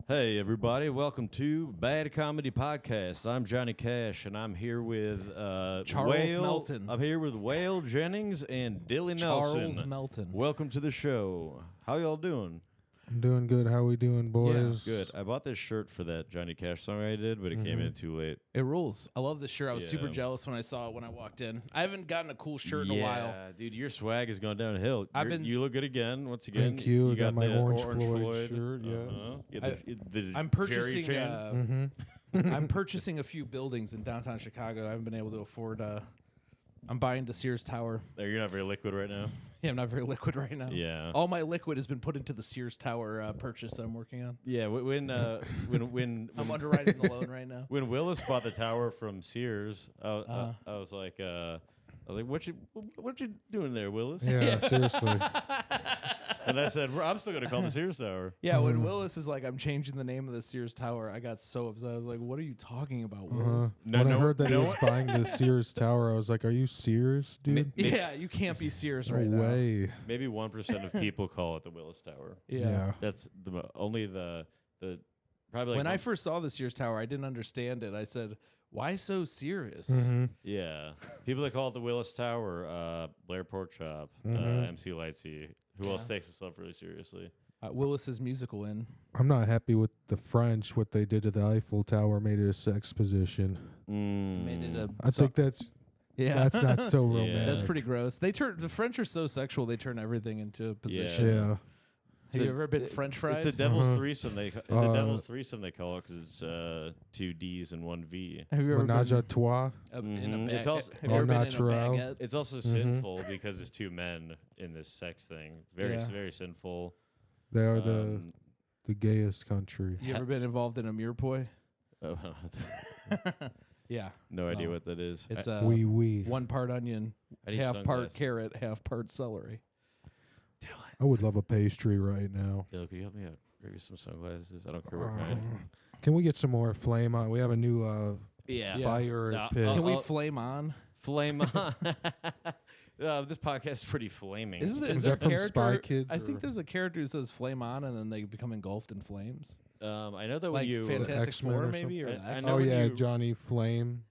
Hey, everybody. Welcome to Bad Comedy Podcast. I'm Johnny Cash, and I'm here with Charles Melton. I'm here with Whale Jennings and Dilly Nelson. Charles Melton. Welcome to the show. How y'all doing? I'm doing good. How we doing, boys? Good. I bought this shirt for that Johnny Cash song I did, but it came in too late. It rules. I love this shirt. I was super jealous when I saw it when I walked in. I haven't gotten a cool shirt in a while. Yeah, dude, your swag has gone downhill. You look good again. Once again, Thank you. I got my the Orange Floyd shirt. I'm purchasing. I'm purchasing a few buildings in downtown Chicago. I haven't been able to afford. I'm buying the Sears Tower. You're not very liquid right now. Yeah, I'm not very liquid right now. Yeah. All my liquid has been put into the Sears Tower purchase that I'm working on. Yeah, when I'm underwriting the loan right now. When Willis bought the tower from Sears, I was like, what you doing there, Willis? Yeah, seriously. And I said, I'm still gonna call the Sears Tower. Yeah, when Willis is like, I'm changing the name of the Sears Tower, I got so upset. I was like, what are you talking about, Willis? When I heard that he was buying the Sears Tower, I was like, are you serious, dude? Yeah, you can't be Sears right No now. way. Maybe 1% of people call it the Willis Tower. Yeah. That's only the probably. When I first saw the Sears Tower, I didn't understand it. I said, why so serious? Yeah, people that call it the Willis Tower, Blair Porkchop, MC Lightsey. Who else takes himself really seriously? Willis's musical in. I'm not happy with the French, what they did to the Eiffel Tower, made it a sex position. Made it a. I think that's not so romantic. That's pretty gross. The French are so sexual. They turn everything into a position. Yeah. Have you ever been French fried? It's a devil's threesome. It's a devil's threesome they call it because it's 2 D's and 1 V. Have you ever Menage been à trois? It's also have you ever been in a natural. baguette? It's also sinful because it's 2 men in this sex thing. Very sinful. They are the gayest country. You ever been involved in a mirepoix? Oh, Yeah. no idea what that is. It's Oui. 1 part onion, I need half part sunglasses. carrot, half part celery. I would love a pastry right now. Dylan, can you help me out? Grab you some sunglasses. I don't care what kind. Can we get some more flame on? We have a new fire No, pit. Can we flame on? Flame on. This podcast is pretty flaming. Is that from Spy Kids, I think or- there's a character who says flame on and then they become engulfed in flames. I know that Like when you Fantastic X-Men Four, or maybe? Or something. the I X-Men? know Oh when yeah, you- Johnny Flame.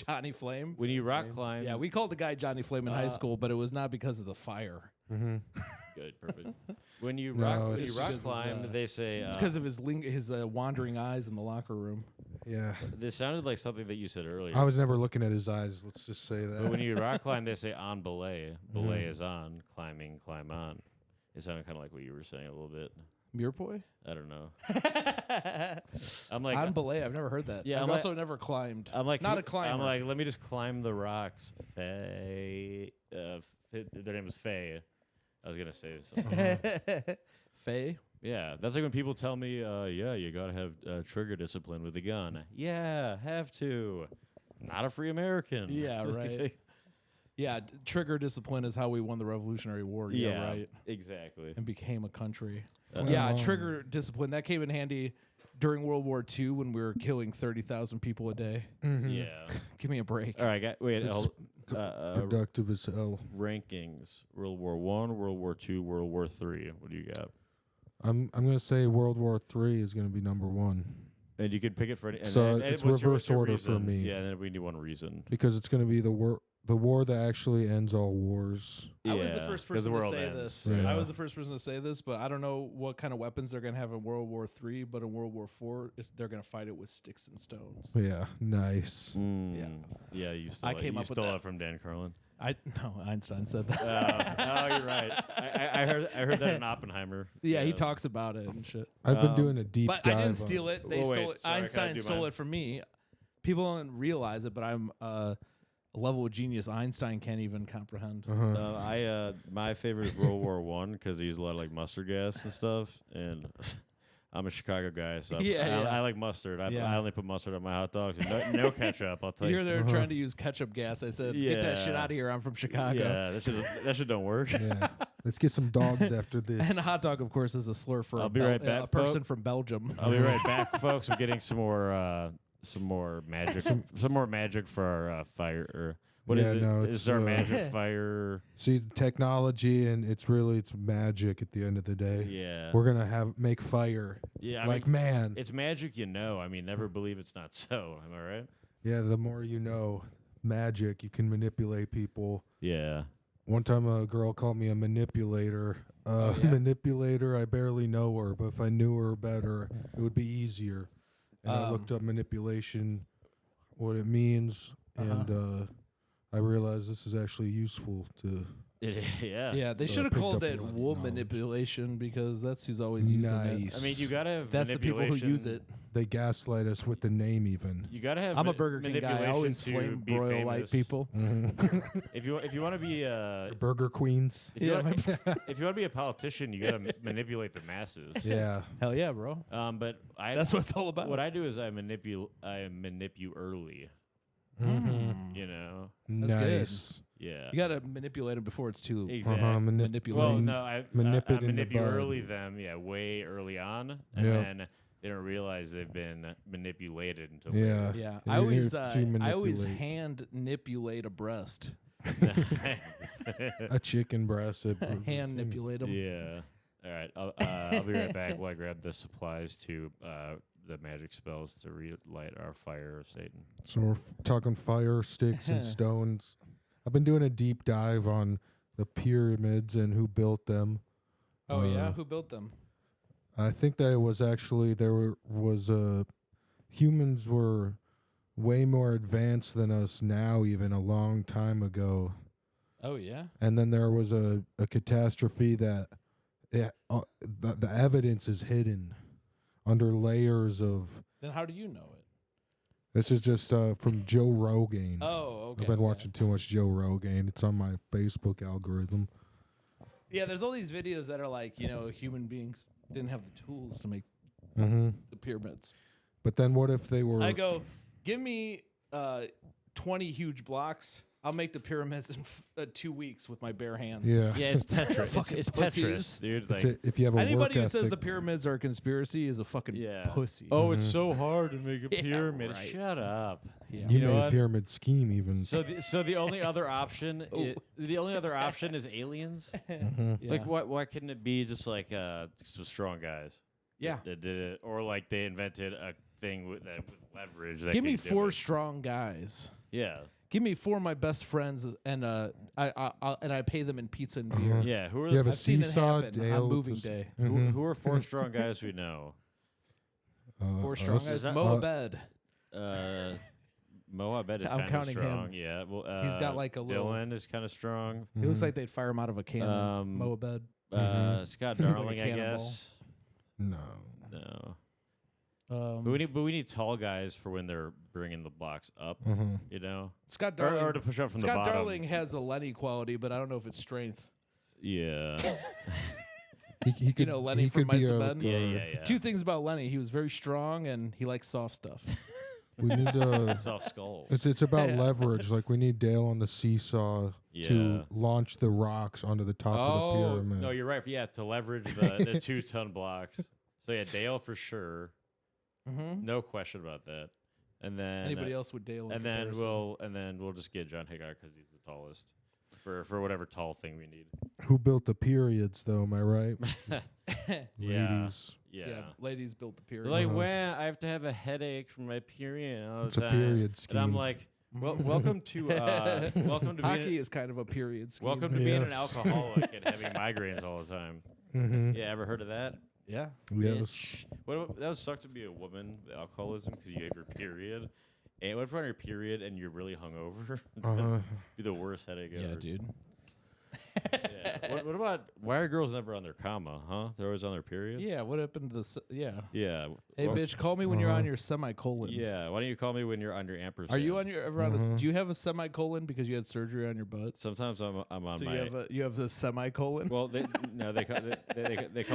Johnny Flame. when you rock climb. Yeah, we called the guy Johnny Flame in high school, but it was not because of the fire. Good, perfect. When you No, rock it's because climb, they say It's because of his wandering eyes in the locker room. Yeah. this sounded like something that you said earlier. I was never looking at his eyes. Let's just say that. But when you rock climb, they say on belay. Belay is on, climbing, climb on. It sounded kind of like what you were saying a little bit. Mirepoix? I don't know. I'm like On belay, I've never heard that. Yeah, I've I'm also never climbed. I'm like not a climber. I'm like, let me just climb the rocks. Faye, their name is Faye. I was gonna say something. Faye? Yeah, that's like when people tell me, yeah, you gotta have trigger discipline with a gun. Yeah, have to. Not a free American. Yeah, right. Yeah, trigger discipline is how we won the Revolutionary War. Yeah, right. Exactly. And became a country. Yeah. Trigger discipline. That came in handy during World War II when we were killing 30,000 people a day. Yeah. Give me a break. All right, wait. Productive as hell. Rankings: World War I, World War II, World War III. What do you got? I'm gonna say World War III is gonna be number 1 And you could pick it for any. So and it's what's reverse order reason? for me. Yeah, and then we need one reason. because it's gonna be the war that actually ends all wars. I was the first 'cause the person to world say ends. this. Yeah. I was the first person to say this, but I don't know what kind of weapons they're going to have in World War III, but in World War IV, they're going to fight it with sticks and stones. Yeah, nice. Yeah, you stole I it. came You up with stole that. it from Dan Carlin. No, Einstein said that. Oh, you're right. I heard that in Oppenheimer. Yeah, he talks about it and shit. I've been doing a deep But dive. I didn't steal it. They Whoa, stole wait, it. sorry, can I Einstein do stole mine? it from me. People don't realize it, but I'm a level of genius Einstein can't even comprehend. My favorite is World War I because they use a lot of like mustard gas and stuff, and I'm a Chicago guy, so I like mustard. I only put mustard on my hot dogs. And no ketchup. I'll tell you. You're there trying to use ketchup gas. I said, get that shit out of here. I'm from Chicago. Yeah, that shit don't work. Yeah. Let's get some dogs after this. And a hot dog, of course, is a slur for I'll be right back, a person folks. from Belgium. I'll be right back, folks. I'm getting some more magic, some more magic for our fire. Or What is it? Is there magic fire? See, technology, and it's magic at the end of the day. Yeah. We're going to make fire. Yeah. Man. It's magic, I mean, never believe it's not so. Am I right? Yeah, the more you know magic, you can manipulate people. Yeah. One time a girl called me a manipulator. Manipulator, I barely know her, but if I knew her better, it would be easier. And I looked up manipulation, what it means, and I realized this is actually useful to... Yeah, they should have called it wool manipulation because that's who's always using it. I mean, you got to have That's the people who use it. They gaslight us with the name even. You got to have I'm a Burger King guy. I always flame broil white people. If you want to be Burger Queens. If you want to be a politician, you got to manipulate the masses. Yeah. Hell yeah, bro. But that's what it's all about. What I do is I manipulate early. That's good. Yeah. You got to manipulate them before it's too manipulate. Well, no, I manipulate early them, way early on, and then they don't realize they've been manipulated until later. Yeah. I always hand manipulate a breast. A chicken breast. Hand manipulate them. Yeah. All right. I'll be right back while I grab the supplies to the magic spells to relight our fire of Satan. So we're talking fire, sticks, and stones. I've been doing a deep dive on the pyramids and who built them. Oh, yeah? Who built them? I think that it was actually, humans were way more advanced than us now, even a long time ago. Oh, yeah? And then there was a catastrophe that the evidence is hidden under layers of... Then how do you know it? This is just from Joe Rogan. Oh, okay. I've been watching too much Joe Rogan. It's on my Facebook algorithm. Yeah, there's all these videos that are like, human beings didn't have the tools to make the pyramids. But then what if they were... I go, give me 20 huge blocks. I'll make the pyramids in 2 weeks with my bare hands. Yeah, it's Tetris. it's Tetris, dude. Like, if you have anybody who says the pyramids are a conspiracy is a fucking pussy. Oh, it's so hard to make a pyramid. Right. Shut up. Yeah. You made a pyramid scheme even. So the only other option, is aliens. Like why couldn't it be just like some strong guys? Yeah, that did it, or like they invented a thing with leverage. That give me 4 strong guys. Yeah. Give me 4 of my best friends, and I pay them in pizza and beer. Yeah, who are? You have a I've seen it seesaw happen on moving day. Who are 4 strong guys we know? 4 strong guys. Moabed. Moabed is I'm kind of strong. Him. Yeah, well, he's got like a little. Dylan is kind of strong. He looks like they'd fire him out of a cannon. Moabed. Scott Darling, like I guess. No. But we need tall guys for when they're bringing the blocks up, Scott Darling, or to push up from the bottom. Scott Darling has a Lenny quality, but I don't know if it's strength. Yeah. he could, Lenny from Mice and Men? Yeah. 2 things about Lenny: he was very strong, and he likes soft stuff. We need soft skulls. It's about leverage. Like we need Dale on the seesaw to launch the rocks onto the top of the pyramid. No, you're right. Yeah, to leverage the 2-ton blocks. So yeah, Dale for sure. No question about that. And then anybody else with Dale? And then we'll just get John Higgard because he's the tallest for whatever tall thing we need. Who built the periods though? Am I right? Ladies. Yeah, ladies built the period. They're like, when I have to have a headache from my period all the time. It's a period scheme. And I'm like, welcome to hockey is kind of a period scheme. Welcome to being an alcoholic and having migraines all the time. Yeah, ever heard of that? Yeah. Yes. That would suck to be a woman with alcoholism because you have your period. And what if you're on your period and you're really hungover? That'd be the worst headache ever. Yeah, dude. Yeah. What about, why are girls never on their comma, huh? They're always on their period? Yeah, what happened to the, Yeah. Hey, bitch, call me when you're on your semicolon. Yeah, why don't you call me when you're on your ampersand? Are you on your, ever on a, do you have a semicolon because you had surgery on your butt? Sometimes I'm on so my. you have the semicolon? Well, they call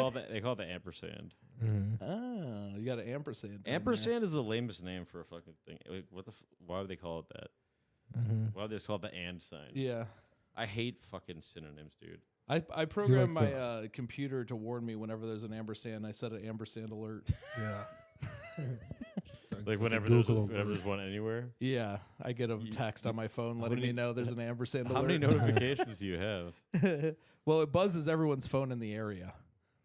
it the ampersand. Oh, you got an ampersand. Ampersand is the lamest name for a fucking thing. Like, why would they call it that? Why would they just call it the and sign? Yeah. I hate fucking synonyms, dude. I program my computer to warn me whenever there's an ampersand. I set an ampersand alert. Yeah. Like whenever there's one anywhere. Yeah, I get a text on my phone letting me know there's an ampersand alert. How many notifications do you have? Well, it buzzes everyone's phone in the area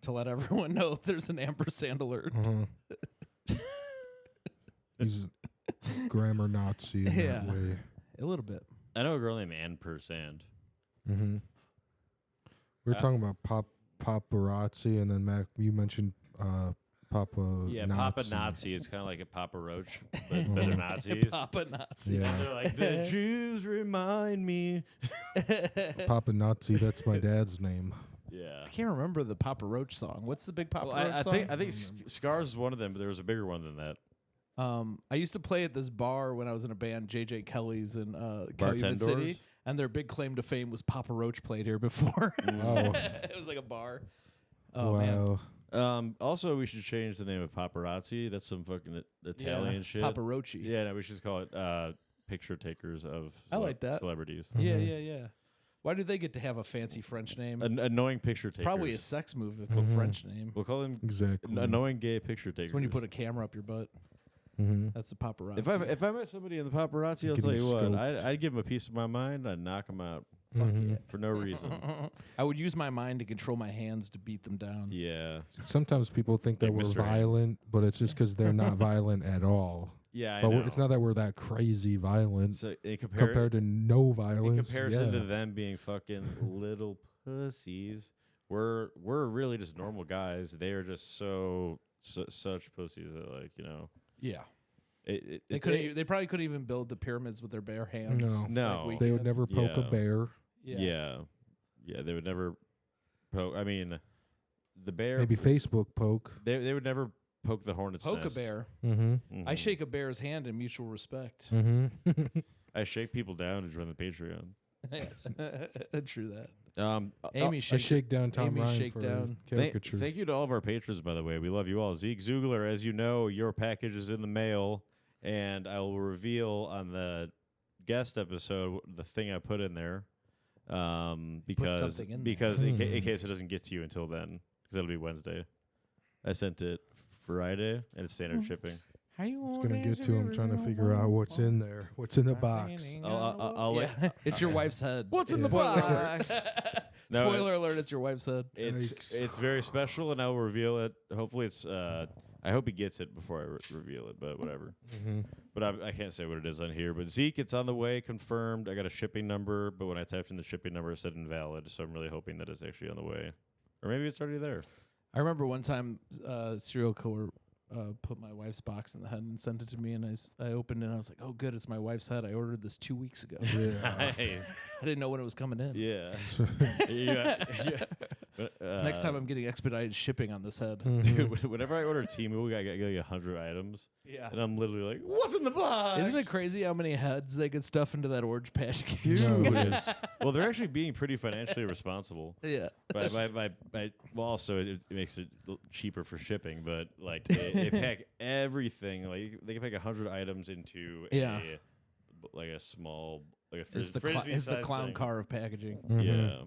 to let everyone know if there's an ampersand alert. He's a grammar Nazi in that way. A little bit. I know a girl named Ampersand. We were talking about paparazzi, and then Mac, you mentioned Papa. Yeah, Nazi. Papa Nazi is kind of like a Papa Roach, but they're Nazis. Papa Nazi. Yeah. They're like, the Jews remind me. Papa Nazi, that's my dad's name. Yeah. I can't remember the Papa Roach song. What's the big Papa Roach song? I think Scars is one of them, but there was a bigger one than that. I used to play at this bar when I was in a band, JJ Kelly's in Calumet City, and their big claim to fame was Papa Roach played here before. Oh. It was like a bar. Oh, wow. man. Also, we should change the name of paparazzi. That's some fucking Italian shit. Papa Roachy. Yeah, no, we should call it picture takers of I like that. Celebrities. Yeah. Why do they get to have a fancy French name? Annoying picture takers. Probably a sex move if it's a French name. We'll call them exactly annoying gay picture takers. It's when you put a camera up your butt. That's the paparazzi. If I met somebody in the paparazzi, I'll tell you what, I'd give them a piece of my mind. I'd knock them out for no reason. I would use my mind to control my hands to beat them down. Yeah. Sometimes people think that we're violent, but it's just because they're not violent at all. Yeah, I but know. It's not that we're that crazy violent So compared to no violence. In comparison to them being fucking little pussies, we're really just normal guys. They are just such pussies that, like, you know. Yeah. They probably couldn't even build the pyramids with their bare hands. No. Like they would never poke a bear. Yeah, they would never poke. I mean, the bear. Maybe Facebook poke. They would never poke the hornet's nest. Poke a bear. I shake a bear's hand in mutual respect. I shake people down to join the Patreon. True that. I shake down Tom Amy Ryan shake for down. caricature. Thank you to all of our patrons, by the way. We love you all. Zeke Zugler, as you know, your package is in the mail, and I will reveal on the guest episode the thing I put in there, because in case it doesn't get to you until then, because it'll be Wednesday. I sent it Friday, and it's standard shipping. It's going to get to him trying to figure out what's in there. What's in the box. It's your wife's head. What's in the box? Spoiler alert, it's your wife's head. It's very special, and I'll reveal it. Hopefully it's... I hope he gets it before I reveal it, but whatever. But I can't say what it is on here. But Zeke, it's on the way, confirmed. I got a shipping number, but when I typed in the shipping number, it said invalid, so I'm really hoping that it's actually on the way. Or maybe it's already there. I remember one time serial killer... put my wife's box in the head and sent it to me, and I opened it and I was like, oh good, it's my wife's head. I ordered this 2 weeks ago. Yeah. Nice. I didn't know when it was coming in. Yeah. Next time I'm getting expedited shipping on this head. Dude, whenever I order Temu, I get like 100 items. Yeah. And I'm literally like, what's in the box? Isn't it crazy how many heads they could stuff into that Orange Patch Kid? Dude. Well, they're actually being pretty financially responsible. Yeah. Well, also it makes it cheaper for shipping, but like they pack everything. Like they can pack 100 items into a small, like a frisbee it's the clown thing. car of packaging. Yeah.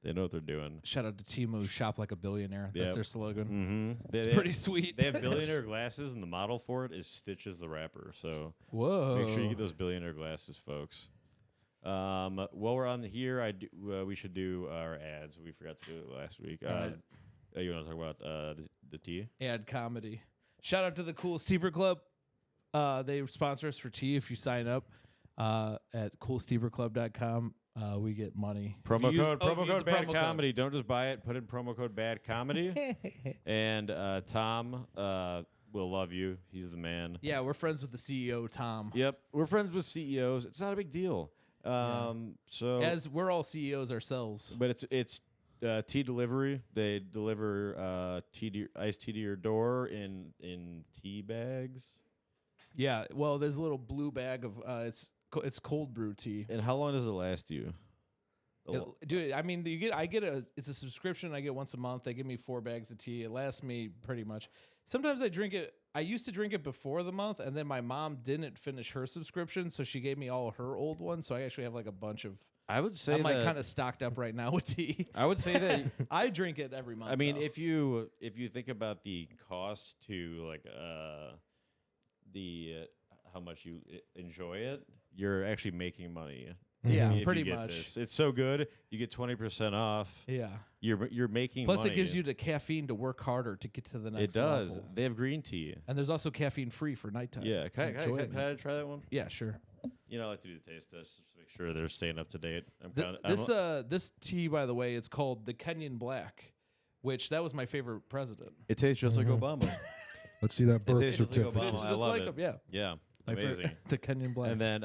They know what they're doing. Shout out to Temu, shop like a billionaire. That's their slogan. It's pretty sweet. They have billionaire glasses, and the model for it is Stitches the Rapper. So make sure you get those billionaire glasses, folks. While we're on here, we should do our ads. We forgot to do it last week. You want to talk about the tea? Ad comedy. Shout out to the Cool Steeper Club. They sponsor us for tea. If you sign up at coolsteeperclub.com, we get money. Promo code bad comedy. Don't just buy it. Put in promo code bad comedy. And Tom will love you. He's the man. Yeah, we're friends with the CEO, Tom. Yep, we're friends with CEOs. It's not a big deal. So as we're all CEOs ourselves. But it's tea delivery. They deliver iced tea to your door in tea bags. Yeah, well, there's a little blue bag of it's cold brew tea. And how long does it last you? Dude, I mean, it's a subscription. I get once a month. They give me 4 bags of tea. It lasts me pretty much. Sometimes I drink it. I used to drink it before the month, and then my mom didn't finish her subscription, so she gave me all her old ones. So I actually have like a bunch of. I would say I'm like kind of stocked up right now with tea. I would say that I drink it every month. I mean, though. if you think about the cost to like how much you enjoy it, you're actually making money. Yeah, if pretty you get much. This. It's so good. You get 20% off. Yeah. You're making Plus, money. it gives you the caffeine to work harder to get to the next level. It does. level. They have green tea. And there's also caffeine free for nighttime. Yeah. Can I try that one? Yeah, sure. I like to do the taste test just to make sure they're staying up to date. This tea, by the way, it's called the Kenyan Black, which that was my favorite president. It tastes just like Obama. Let's see that birth certificate. Like I love it. Yeah. Yeah. My Amazing. The Kenyan Black. And then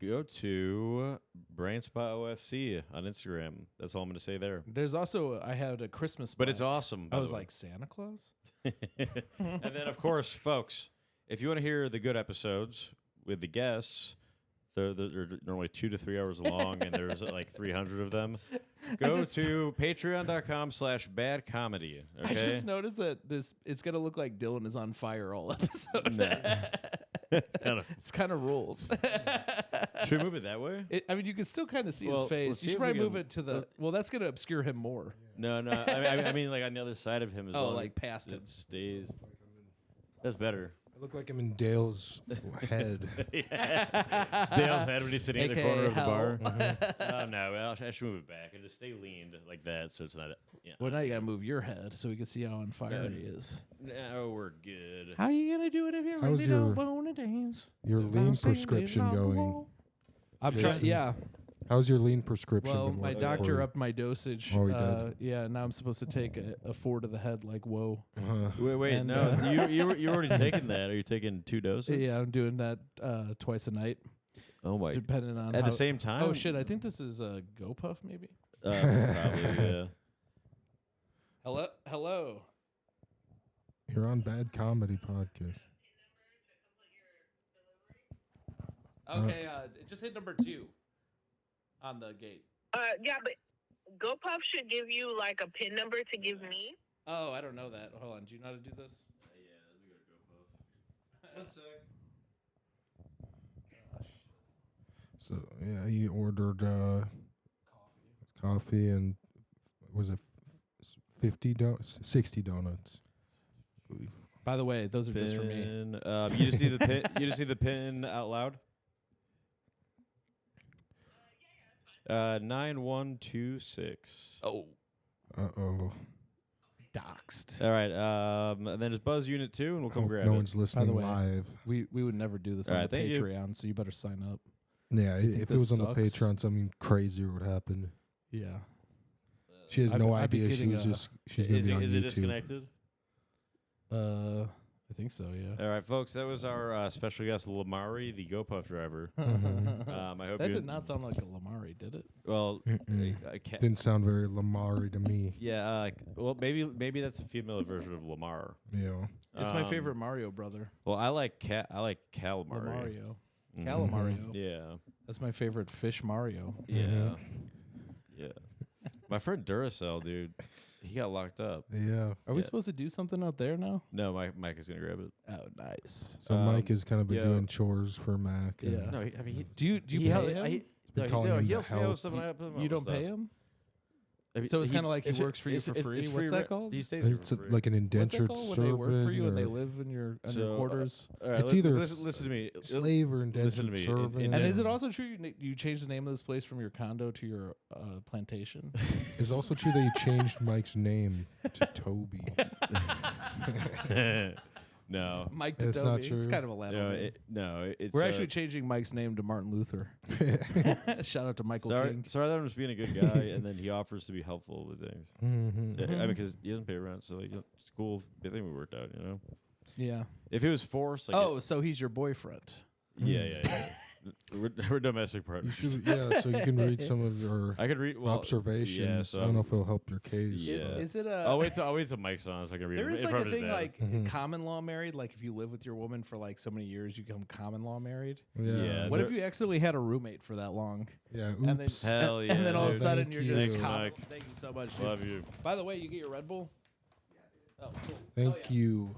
go to Brainspot OFC on Instagram. That's all I'm going to say there. There's also, I had a Christmas But black. it's awesome. I was like, Santa Claus? And then, of course, folks, if you want to hear the good episodes with the guests, they're normally 2 to 3 hours long, and there's like 300 of them. Go to patreon.com/badcomedy. Okay? I just noticed that it's going to look like Dylan is on fire all episode. Nah. It's kind of rules. Should we move it that way? I mean, you can still kind of see his Let's face. see You should if we probably move can- it to the. Well, that's going to obscure him more. No. I mean, like on the other side of him. As long like as past him. it stays. That's better. I look like I'm in Dale's head. Dale's head when he's sitting in the corner of the bar. hell. No, I should move it back and just stay leaned like that, so it's not. Well, now you got to move your head so we can see how on fire he is. No, we're good. How you going to do it if you How's really don't want to dance? Your lean I'm singing prescription on the going? wall. I'm Jason? trying. Yeah. How's your lean prescription? Well, been my working doctor for you? upped my dosage. Oh, he did? Yeah, now I'm supposed to take a 4 to the head. Like, whoa. Wait, And, no, you already taken that. Are you taking 2 doses? Yeah, I'm doing that twice a night, Oh my. depending on At how the same time. Oh shit! I think this is a GoPuff, maybe. Probably. Yeah. Hello. You're on Bad Comedy Podcast. Okay, just hit number 2 on the gate. Yeah, but GoPuff should give you like a PIN number to give me. Oh, I don't know that. Hold on. Do you know how to do this? Yeah, let me go to GoPuff. 1 sec. So yeah, he ordered coffee and was it 60 donuts? I believe. By the way, those are just for me. You just need the pin. You just need the pin out loud. 9126. Oh, Uh-oh. doxed. All right. And then just buzz unit 2, and we'll come grab No it. one's listening way, live. We would never do this All on right, the thank you. Patreon, so you better sign up. Yeah, think if it this was on sucks? the Patreon, something crazier would happen. Yeah. She has I'd- no I'd be idea. She getting was a- just she's gonna be on Is YouTube. it disconnected? I think so. Yeah. All right, folks. That was our special guest, Lamari, the GoPuff driver. I hope That you. did not sound like a Lamari, did it? Well, Mm-mm. I can't. Didn't sound very Lamari to me. Yeah. Well, maybe that's the female version of Lamar. Yeah. It's my favorite Mario brother. Well, I like Calamari. Mario. Mhm. Calamario. Yeah. That's my favorite fish Mario. Yeah. Yeah. My friend Duracell, dude, he got locked up. Yeah. Are we Yeah. supposed to do something out there now? No, Mike is gonna grab it. Oh, nice. So Mike has kind of been yeah. doing chores for Mac. and Yeah. No, I mean, Do you he pay held- him? been calling him he to helps me out help. with stuff, and I help him out You with don't stuff. pay him? I mean, So it's kinda like he it's- works for you it's- for free? it's What's free that rent. called? He stays here It's for free. like an What's that indentured called servant. when they work for you and they or live in your So, quarters? all right, It's either listen to me. slave or listen to indentured me. servant. And is it also true you changed the name of this place from your condo to your plantation? It's also true that you changed Mike's name to Toby. No. Mike to That's Toby. not It's true. kind of a lateral name. It's We're actually changing Mike's name to Martin Luther. Shout out to Michael King. sorry that I'm just being a good guy, and then he offers to be helpful with things. Mhm. I mean, because he doesn't pay rent, so like, it's cool. I think we worked out, you know. Yeah. If it was forced, like, Oh, so he's your boyfriend. yeah. We're domestic You partners. should, yeah, so you can read some of your I could read observations. Yeah, so I don't know if it'll help your case. Yeah. but- Is it a? I'll wait till Mike's on so I can read There it is in like front a of his thing dad. like Mhm. common law married. Like if you live with your woman for like so many years, you become common law married. Yeah. What if you accidentally had a roommate for that long? Yeah. And then, Oops. Hell and then all of a dude. sudden Thank you're you. just Thanks, common. Mike. Thank you so much, dude. Love you. By the way, you get your Red Bull. Oh, cool. Thank you.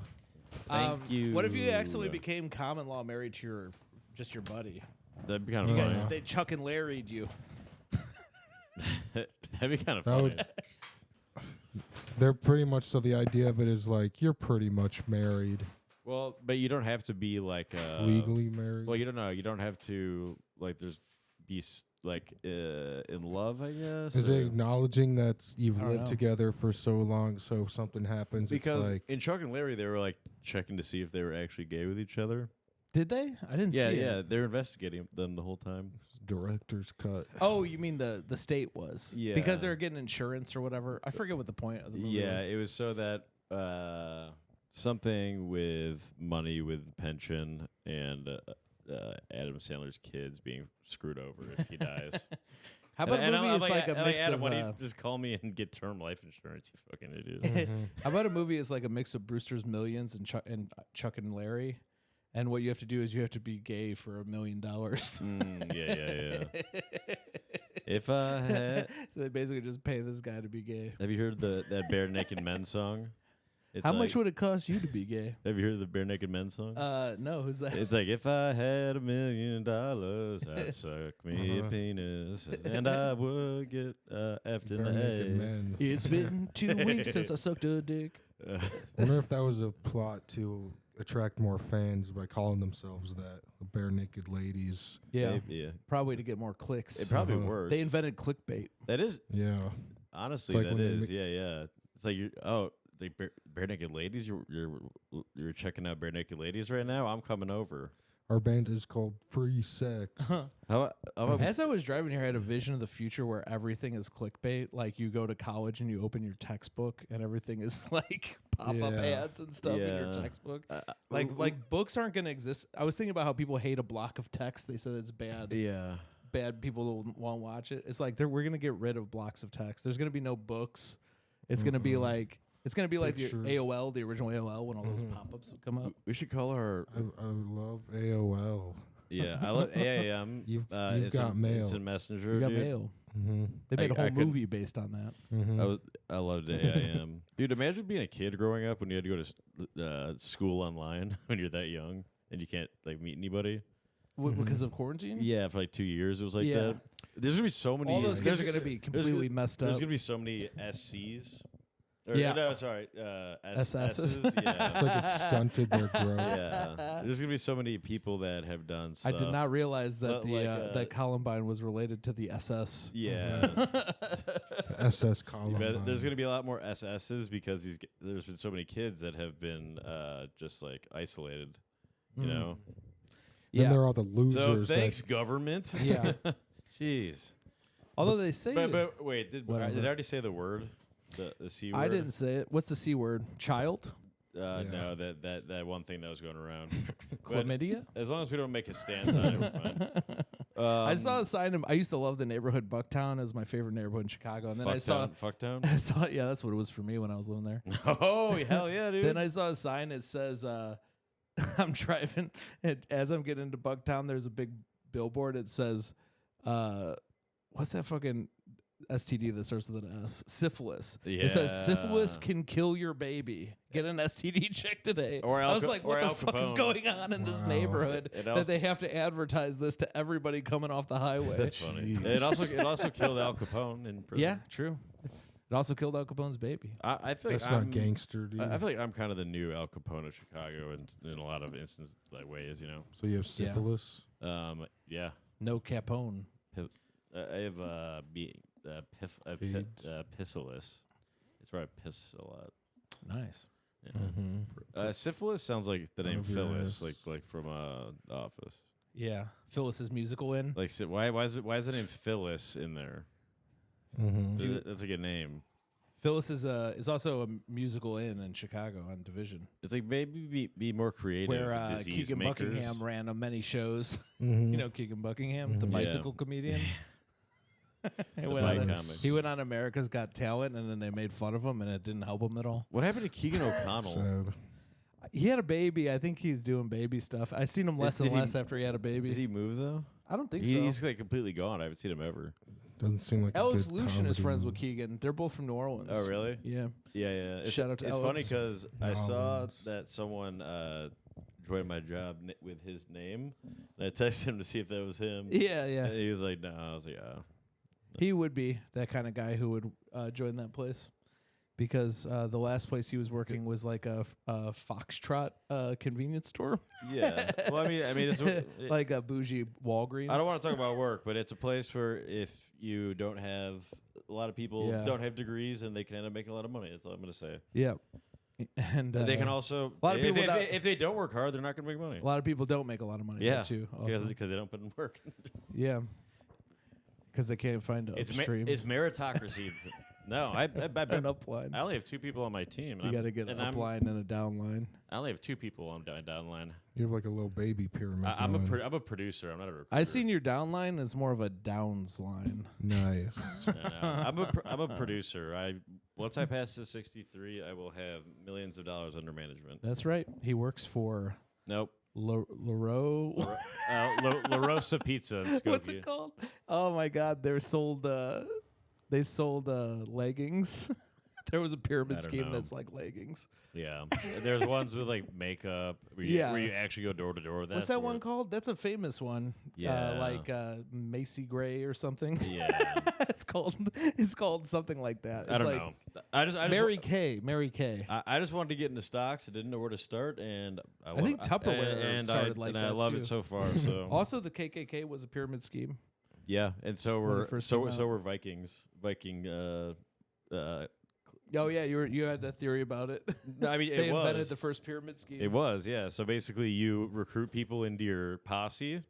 Thank you. What if you accidentally became common law married to your just your buddy? That'd be kind You of got- funny. They Chuck and Larry'd you. That'd be kind of That funny. would- They're pretty much so the idea of it is like you're pretty much married. Well, but you don't have to be like legally married. Well, you don't know. You don't have to like. In love, I guess. Is it acknowledging that you've lived know. together for so long, so if something happens, because it's like in Chuck and Larry, they were like checking to see if they were actually gay with each other. Did they? I didn't see it. Yeah, they're investigating them the whole time. director's cut. Oh, you mean the state was? Yeah. Because they're getting insurance or whatever. I forget what the point of the movie was. It was so that something with money with pension and Adam Sandler's kids being screwed over if he dies. How about a movie I'm is like a mix Adam, of... why don't you just call me and get term life insurance, you fucking idiot. How about a movie is like a mix of Brewster's Millions and Chuck and Larry? And what you have to do is you have to be gay for $1 million. Yeah. If I had... So they basically just pay this guy to be gay. Have you heard that Bare Naked Men song? It's How much would it cost you to be gay? Have you heard the Bare Naked Men song? No, who's that? It's like, if I had $1 million, I'd suck me a penis, and I would get effed in the head. It's been 2 weeks since I sucked a dick. I wonder if that was a plot to attract more fans by calling themselves that, the Bare Naked Ladies. Yeah. Yeah. Probably to get more clicks. It probably works. They invented clickbait. That is, Yeah. honestly, It's like that when they is. Yeah. It's like, like Bare Naked Ladies? You're checking out Bare Naked Ladies right now? I'm coming over. Our band is called Free Sex. How about As I was driving here, I had a vision of the future where everything is clickbait. Like you go to college and you open your textbook and everything is like pop-up ads and stuff in your Yeah. textbook. Like books aren't going to exist. I was thinking about how people hate a block of text. They said it's bad. Yeah. Bad people won't watch it. It's like we're going to get rid of blocks of text. There's going to be no books. It's going to be like... It's going to be like the Pictures. AOL, the original AOL, when all those pop-ups would come up. We should call our... I love AOL. Yeah, I love AAM. You've Instant, got mail. Instant Messenger, You got dude. mail. Mm-hmm. They made a whole I could- movie based on that. Mm-hmm. I loved AIM. Dude, imagine being a kid growing up when you had to go to school online when you're that young and you can't like meet anybody. Because of quarantine? Yeah, for like 2 years it was like Yeah. that. There's gonna be so many. All those kids are there's- going to be there's completely messed There's up. gonna be so many SCs. Or, Yeah. No, sorry. SSs. Yeah. It's like it stunted their growth. Yeah. There's gonna be so many people that have done I stuff. did not realize that Like, Columbine was related to the SS. Yeah. SS Columbine. There's going to be a lot more SSs because there's been so many kids that have been just like isolated, you know? Then Yeah. there are all the So losers. thanks, government. Yeah. Jeez. Although they say... But wait, did I Whatever. already say the word? The C word? I didn't say it. What's the C word? Child? No, that one thing that was going around. But Chlamydia? as long as we don't make a stance on it, we're fine. I saw a sign. I used to love the neighborhood Bucktown as my favorite neighborhood in Chicago. And then I saw... Fucktown? I saw... Yeah, that's what it was for me when I was living there. Oh, hell yeah, dude. Then I saw a sign that says, I'm driving, and as I'm getting into Bucktown, there's a big billboard. It says, what's that fucking STD that starts with an S? Syphilis. It says, syphilis can kill your baby. Get an STD check today. Or I was like, what the fuck is Capone. going on in this neighborhood It that also- they have to advertise this to everybody coming off the highway? That's funny. Jeez. It also killed Al Capone in prison. Yeah, true. It also killed Al Capone's baby. I feel like That's I'm not gangster, dude. I feel like I'm kind of the new Al Capone of Chicago in a lot of instances, like ways, you know. So you have syphilis. Yeah. No Capone. I have AIDS. piscilis. It's where I piss a lot. Nice. Yeah. Syphilis sounds like the name Of your Phyllis, ass. like from The Office. Yeah. Phyllis's musical in. Like, why is the name Phyllis in there? That's a good name. Phyllis is also a musical in Chicago on Division, It's like maybe be more creative. where disease Keegan makers. Buckingham ran many shows. Mm-hmm. You know Keegan Buckingham, the Yeah. bicycle comedian. he, went bike on, comic. he went on America's Got Talent, and then they made fun of him, and it didn't help him at all. What happened to Keegan O'Connell? Sad. He had a baby. I think he's doing baby stuff. I seen him less Did and he- less after he had a baby. Did he move though? I don't think He's so. like completely gone. I haven't seen him ever. Doesn't seem like Alex a good Lucien is comedy friends with move. Keegan. They're both from New Orleans. Oh, really? Yeah. Yeah. Shout out to It's funny Alex. because I saw Alex. that someone joined my job with his name, and I texted him to see if that was him. Yeah, yeah. And he was like, "No." I was like, "Oh." He would be that kind of guy who would join that place. Because the last place he was working was like a Foxtrot convenience store. Yeah. Well, I mean, it's like a bougie Walgreens. I don't want to talk about work, but it's a place where if you don't have a lot of people don't have degrees and they can end up making a lot of money. That's all I'm going to say. Yeah. And they can also a lot of people if they don't work hard, they're not going to make money. A lot of people don't make a lot of money. Yeah, too. Because they don't put in work. Yeah. Because they can't find upstream. It's meritocracy. No, I've been upline. I only have 2 people on my team. You got to get an upline and a downline. I only have 2 people on downline. You have like a little baby pyramid. I'm a producer. I'm not a recruiter. I seen your downline as more of a downs line. Nice. No. I'm a producer. Once I pass the 63, I will have millions of dollars under management. That's right. He works for Nope. LaRoe. La Rosa Pizza in Skokie. What's it called? Oh my God! They sold leggings. There was a pyramid scheme that's like leggings. Yeah, there's ones with like makeup where you actually go door to door. What's that one called? That's a famous one. Yeah, like Macy Gray or something. Yeah, it's called something like that. It's I don't know. I just Mary Kay. I just wanted to get into stocks. I didn't know where to start, and I think Tupperware started like that. I love too. it so far. So also the KKK was a pyramid scheme. Yeah, and so were Vikings. Oh yeah, you had a theory about it. No, I mean, they invented the first pyramid scheme. It was, yeah. So basically, you recruit people into your posse,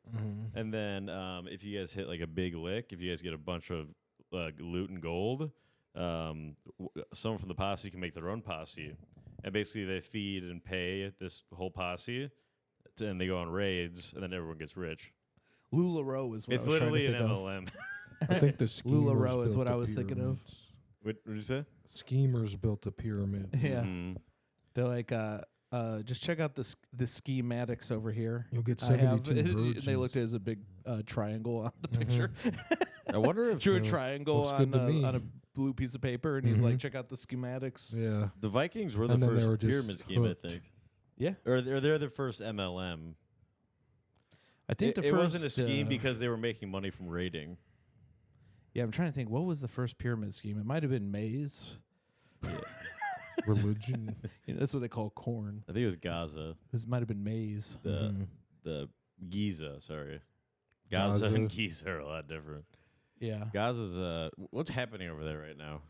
and then if you guys hit like a big lick, if you guys get a bunch of loot and gold, someone from the posse can make their own posse, and basically they feed and pay this whole posse, and they go on raids, and then everyone gets rich. LuLaRoe is what it's I was literally trying to an MLM. I think the schemers LuLaRoe is built what the I was thinking of. What did you say? Schemers built the pyramid. Yeah, they're like, just check out the schematics over here. You'll get 72 virgins. They looked at it as a big triangle on the picture. I wonder if drew a triangle on a blue piece of paper, and he's like, check out the schematics. Yeah, the Vikings were the first pyramid scheme, I think. Yeah, or they're the first MLM. I think it wasn't a scheme because they were making money from raiding. Yeah, I'm trying to think. What was the first pyramid scheme? It might have been maize. Yeah. Religion. That's what they call corn. I think it was Gaza. This might have been maize. The Giza, sorry. Gaza and Giza are a lot different. Yeah. Gaza's what's happening over there right now?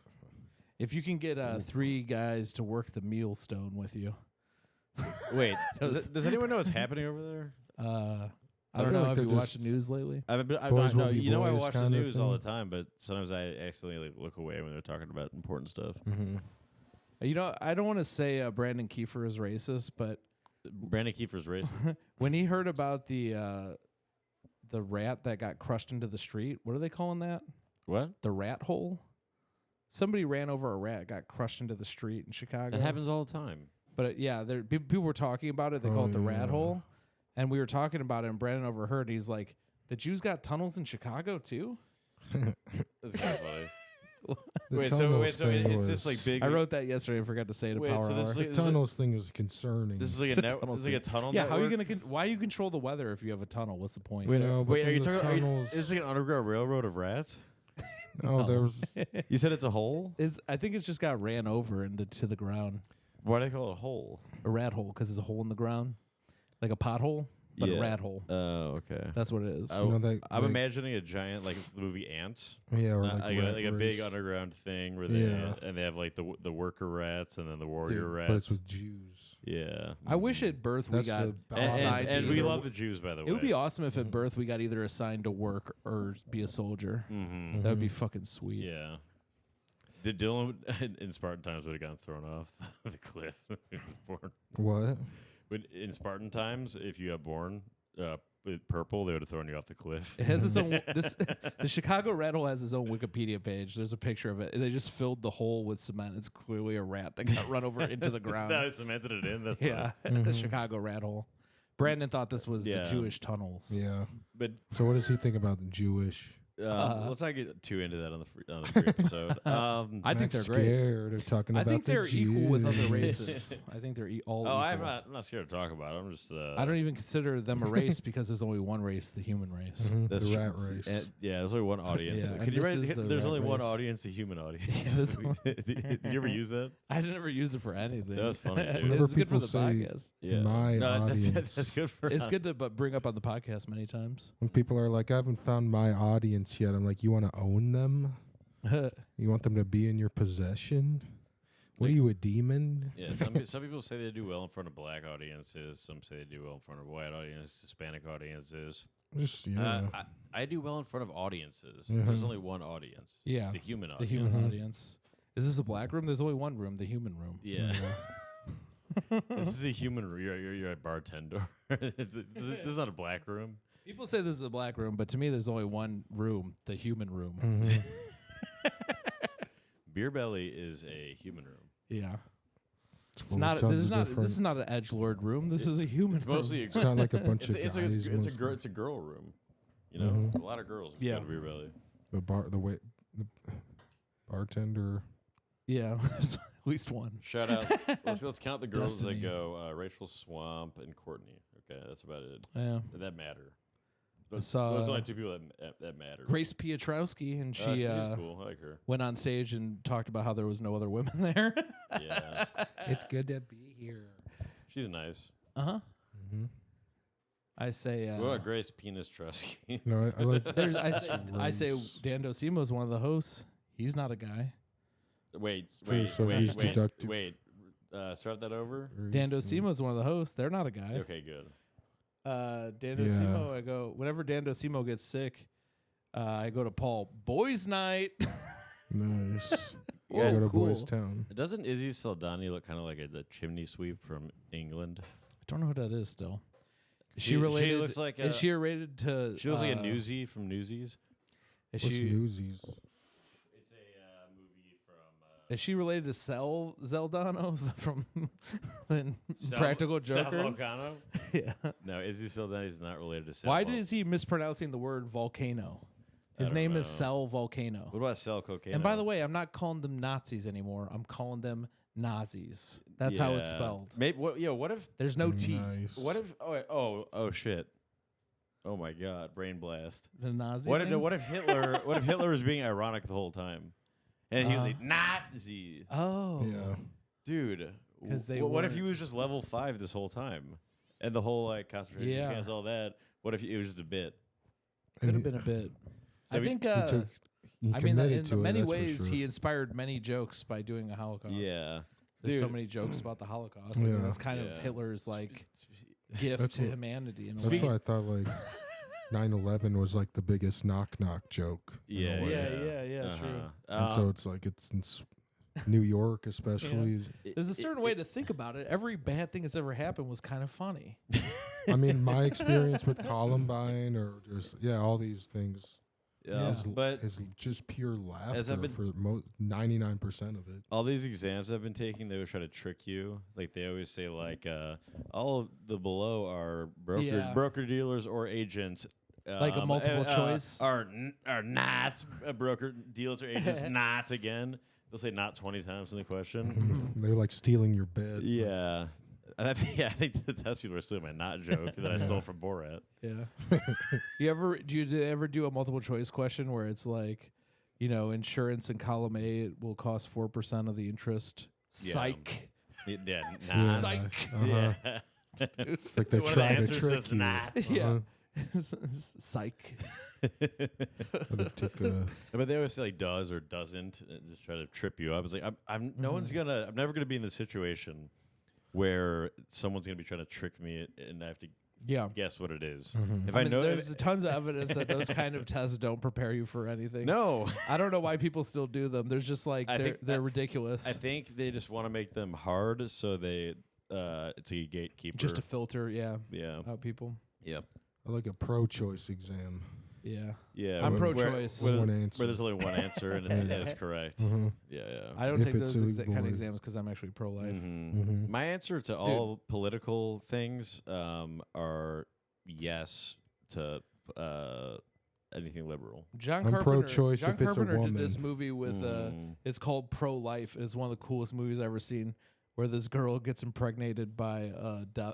If you can get 3 guys to work the meal stone with you. Wait, does anyone know what's happening over there? I don't know. Have you watched the news lately? I watch the news all the time, but sometimes I accidentally look away when they're talking about important stuff. You know, I don't want to say Brandon Kiefer is racist, but Brandon Kiefer's racist. When he heard about the rat that got crushed into the street, what are they calling that? What? The rat hole? Somebody ran over a rat, got crushed into the street in Chicago. That happens all the time. But people were talking about it. They call it the rat hole. And we were talking about it, and Brandon overheard. He's like, "The Jews got tunnels in Chicago too." That's kind of funny. So it's just like big. I wrote that yesterday and forgot to say it at Power Hour. The tunnels thing was concerning. This is like a tunnel. Yeah, how are you gonna? Why do you control the weather if you have a tunnel? What's the point? Wait, are you talking? Is it like an underground railroad of rats? No, there was. You said it's a hole. I think it's just got ran over into the ground. Why do they call it a hole? A rat hole, because there's a hole in the ground, like a pothole, but a rat hole. Oh, okay. That's what it is. I'm imagining a giant, like the movie Ants. Yeah, or like a big underground thing where they have like the worker rats and then the warrior rats. But it's with Jews. Yeah. I wish at birth we got assigned. And we love the Jews, by the way. It would be awesome if at birth we got either assigned to work or be a soldier. That would be fucking sweet. Yeah. Did Dylan in Spartan times would have gotten thrown off the cliff when he was born? What? In Spartan times, if you got born with purple, they would have thrown you off the cliff. It has its own. The Chicago rat hole has its own Wikipedia page. There's a picture of it. They just filled the hole with cement. It's clearly a rat that got run over into the ground. No, they cemented it in. That's the Chicago rat hole. Brandon thought this was the Jewish tunnels. Yeah, but so what does he think about the Jewish? let's not get too into that on the free episode. I think they're great. Scared of talking I about think they're equal with other Jews. races. I think they're all equal. I'm not scared to talk about it. I'm just. I don't even consider them a race because there's only one race, the human race. That's the true. rat race. Yeah, there's only one audience. Yeah, Can you and write? this is the There's rat only one race. audience, the human audience. this one- Did you ever use that? I never used it for anything. That was funny, dude. It Whenever was good for people the say podcast. Yeah, my no, audience. that's good for. It's good to bring up on the podcast many times. When people are like, I haven't found my audience yet, I'm like, you want to own them? You want them to be in your possession? What are Like you, a demon? Yeah, some people say they do well in front of black audiences. Some say they do well in front of white audiences, Hispanic audiences. Just yeah. I do well in front of audiences. Mhm. There's only one audience. Yeah, The human the audience. human Mhm. audience. Is this a black room? There's only one room, the human room. Yeah. This is a human room. You're a bartender. This is not a black room. People say this is a black room, but to me, there's only one room, the human room. Mhm. Beer Belly is a human room. Yeah, It's it's full of not. tons This is of not. different- This is not an edgelord room. This is a human. It's mostly It's not like a bunch it's, of it's, guys. a, mostly. it's a girl room. You know, Mhm. a lot of girls Yeah. go to Beer Belly. The bartender. Yeah, there's at least one. Shout out. let's count the girls Destiny. that go. Rachel Swamp and Courtney. Okay, that's about it. Yeah, That matter. I Those saw are only two people that matter. Grace Piotrowski, and She's she cool. I like her. went on stage and talked about how there was no other women there. Yeah, It's good to be here. she's nice. Uh-huh. Mm-hmm. I say. What about Grace Penis Trusky? No, I like. There's, I say Race. Dan Docimo is one of the hosts. He's not a guy. Wait, true, so he's deductive. wait. Start that over. Dan Docimo is one of the hosts. They're not a guy. Okay, good. Dan Docimo, I go whenever Dan Docimo gets sick. I go to Paul Boys Night. Nice. Whoa, Go to cool. Boys Town. Doesn't Izzy Saldani look kind of like the chimney sweep from England? I don't know who that is. Still, is She- she related? she looks like is a- she related to? She looks like a newsie from Newsies. Is What's she? Newsies? It's a movie from. Is she related to Sel Zeldano from Sal- Practical Sal Jokers? Volcano? Yeah. No, Izzy Saldani is not related to Sal. Why is he mispronouncing the word volcano? His don't name know. is Sel Volcano. What about Sal Cocaine? And by the way, I'm not calling them Nazis anymore. I'm calling them Nazis. That's how it's spelled. Maybe what if There's no T. Nice. what if oh shit. Oh my god, brain blast. The Nazi. What thing? if Hitler was being ironic the whole time? And he was like Nazi. Oh. Yeah. Dude. 'Cause they what if he weren't- was just level 5 this whole time? And the whole concentration Yeah. camps, all that. What if it was just a bit? Could have And been a bit. So I he- think. he took- he I mean, committed to in it, many that's for ways, sure. he inspired many jokes by doing a Holocaust. Yeah. There's so Dude. many jokes about the Holocaust. I mean, Yeah. that's kind of Yeah. Hitler's like gift That's to what- humanity. In a That's way. why I thought like 9/11 was like the biggest knock joke. in a Yeah, way. Yeah, true. And so it's like it's in New York, especially. There's a certain way to think about it. Every bad thing that's ever happened was kind of funny. I mean, my experience with Columbine or just all these things Yeah, is, but is just pure laughter as I've been- for 99% of it. all these exams I've been taking, they always try to trick you. Like they always say, like all of the below are broker dealers or agents. Like a multiple choice? Are not broker dealers or agents. Not again. They'll say not 20 times in the question. They're like stealing your bed. Yeah. And I think that that's people are stealing my not joke that I stole from Borat. Yeah. Do you ever do a multiple choice question where it's like, insurance in column A will cost 4% of the interest? Yeah. Psych. Yeah, Yeah. not. Psych. Yeah. It's like they One of the try to answers trick says you. not. Yeah. Psych. Or they take a- But they always say like does or doesn't, and just try to trip you up. It's like I'm never gonna be in the situation where someone's gonna be trying to trick me and I have to Yeah. guess what it is. Mhm. If I know, there's tons of evidence that those kind of tests don't prepare you for anything. no, I don't know why people still do them. There's just like I they're think they're ridiculous. I think they just want to make them hard, so they it's a gatekeeper. just to filter, yeah, yeah, out people. yep, I like a pro-choice exam. Yeah. yeah. I'm where- pro-choice. Where, One there's- answer. where there's only one answer and it's correct. Mhm. Yeah, yeah. I don't If take it's those illegal kind of or- exams because I'm actually pro-life. Mhm. Mhm. My answer to all political things are yes to anything liberal. John I'm Carpenter, pro-choice John if it's a Carpenter woman. did this movie with it's called Pro-Life. It's one of the coolest movies I've ever seen, where this girl gets impregnated by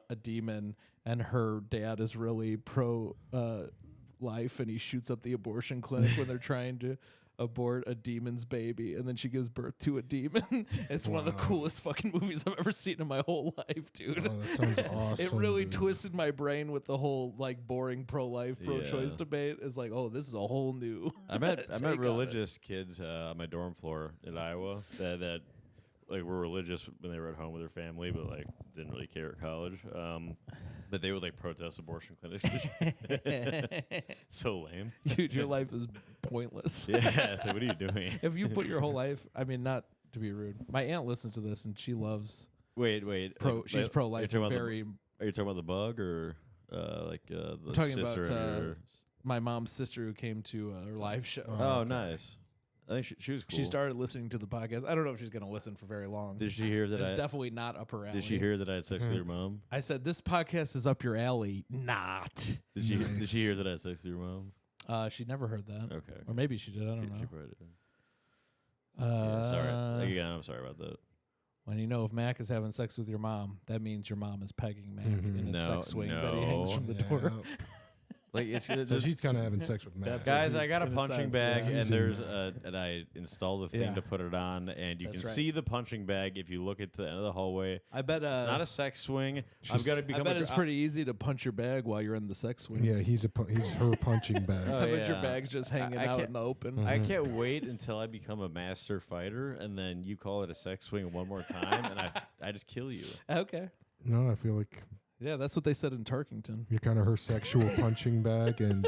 a demon, and her dad is really pro-life, and he shoots up the abortion clinic when they're trying to abort a demon's baby, and then she gives birth to a demon. It's one of the coolest fucking movies I've ever seen in my whole life, dude. Oh, that sounds awesome. It really dude. twisted my brain with the whole like boring pro-life, pro-choice debate. It's like, oh, this is a whole new. I met religious kids on my dorm floor in Iowa that like were religious when they were at home with their family, but like didn't really care at college. But they would like protest abortion clinics. So lame, dude. Your life is pointless. Yeah. So what are you doing? If you put your whole life, I mean, not to be rude, my aunt listens to this and she loves. Wait. She's pro-life. Are Very. Are you talking about the bug or the I'm talking sister about my mom's sister who came to her live show. Oh, nice. I think she was cool. She started listening to the podcast. I don't know if she's going to listen for very long. Did she hear that? It's definitely not up her alley. Did she hear that I had sex with your mom? I said this podcast is up your alley. Not. Did she hear that I had sex with your mom? She never heard that. Okay. Or maybe she did. I don't know. She probably did. Sorry. Again, I'm sorry about that. When you know if Mac is having sex with your mom, that means your mom is pegging Mac in his sex swing that he hangs from the door. Like it's so she's kind of having sex with Matt. Guys, I got a punching bag, and there's and I installed a thing to put it on, and you can see the punching bag if you look at the end of the hallway. I bet it's not a sex swing. I bet it's pretty easy to punch your bag while you're in the sex swing. Yeah, he's her punching bag. I bet your bag's just hanging out in the open. I can't wait until I become a master fighter, and then you call it a sex swing one more time, and I just kill you. Okay. No, I feel like. Yeah, that's what they said in Tarkington. You're kind of her sexual punching bag, and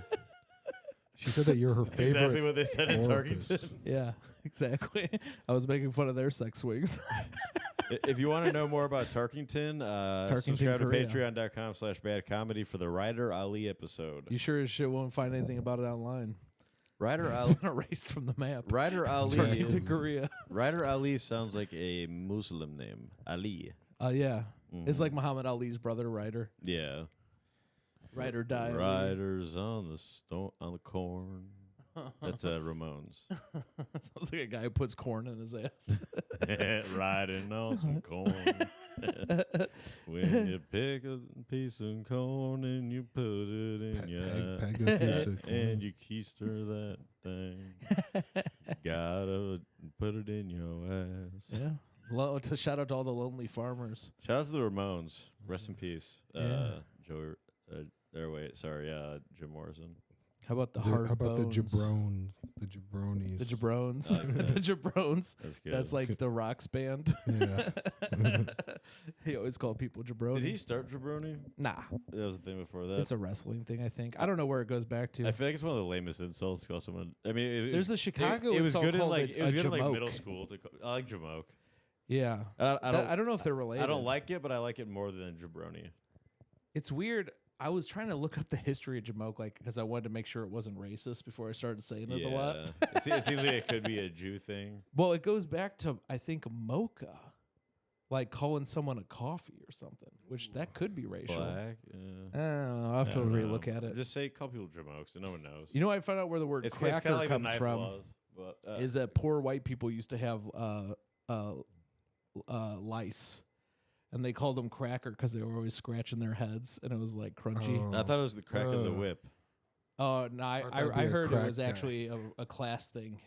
she said that you're her favorite. Exactly what they said in Tarkington. Yeah, exactly. I was making fun of their sex swings. If you want to know more about Tarkington, subscribe Korea. to patreon.com/badcomedy for the Ryder Ali episode. You sure as shit won't find anything about it online. Ryder Ali been erased from the map. Ryder Ali. Tarkington, Korea. Ryder Ali sounds like a Muslim name. Ali. Yeah. It's like Muhammad Ali's brother, Ryder. Yeah. Ryder died. Riders on the corn. That's Ramones. Sounds like a guy who puts corn in his ass. Riding on some corn. When you pick a piece of corn and you put it in your ass, and you keister that thing, gotta put it in your ass. Yeah. Shout out to all the lonely farmers. Shout out to the Ramones. Rest in peace. Yeah. Jim Morrison. How about the hard How about bones? the Jabrones? The Jabronis. The Jabrones. Like The Jabrones. That's good. That's like the Rocks band. Yeah. He always called people Jabroni. Did he start Jabroni? Nah. That was the thing before that. It's a wrestling thing, I think. I don't know where it goes back to. I feel like it's one of the lamest insults to call someone. I mean, There's a Chicago It was insult good in called like a jamoke. middle school. I like jamoke. Yeah. I don't know if they're related. I don't like it, but I like it more than jabroni. It's weird. I was trying to look up the history of jamoke, like, because I wanted to make sure it wasn't racist before I started saying it a lot. It seems like it could be a Jew thing. Well, it goes back to, I think, mocha. Like calling someone a coffee or something, which that could be racial. Black. I don't know. I'll have to relook at it. Just say call people jamokes, and no one knows. You know, I found out where the word cracker like comes from. Laws, but, is that poor white people used to have lice, and they called them cracker because they were always scratching their heads, and it was like crunchy. I thought it was the crack of the whip. Oh no, I heard it was actually a class thing.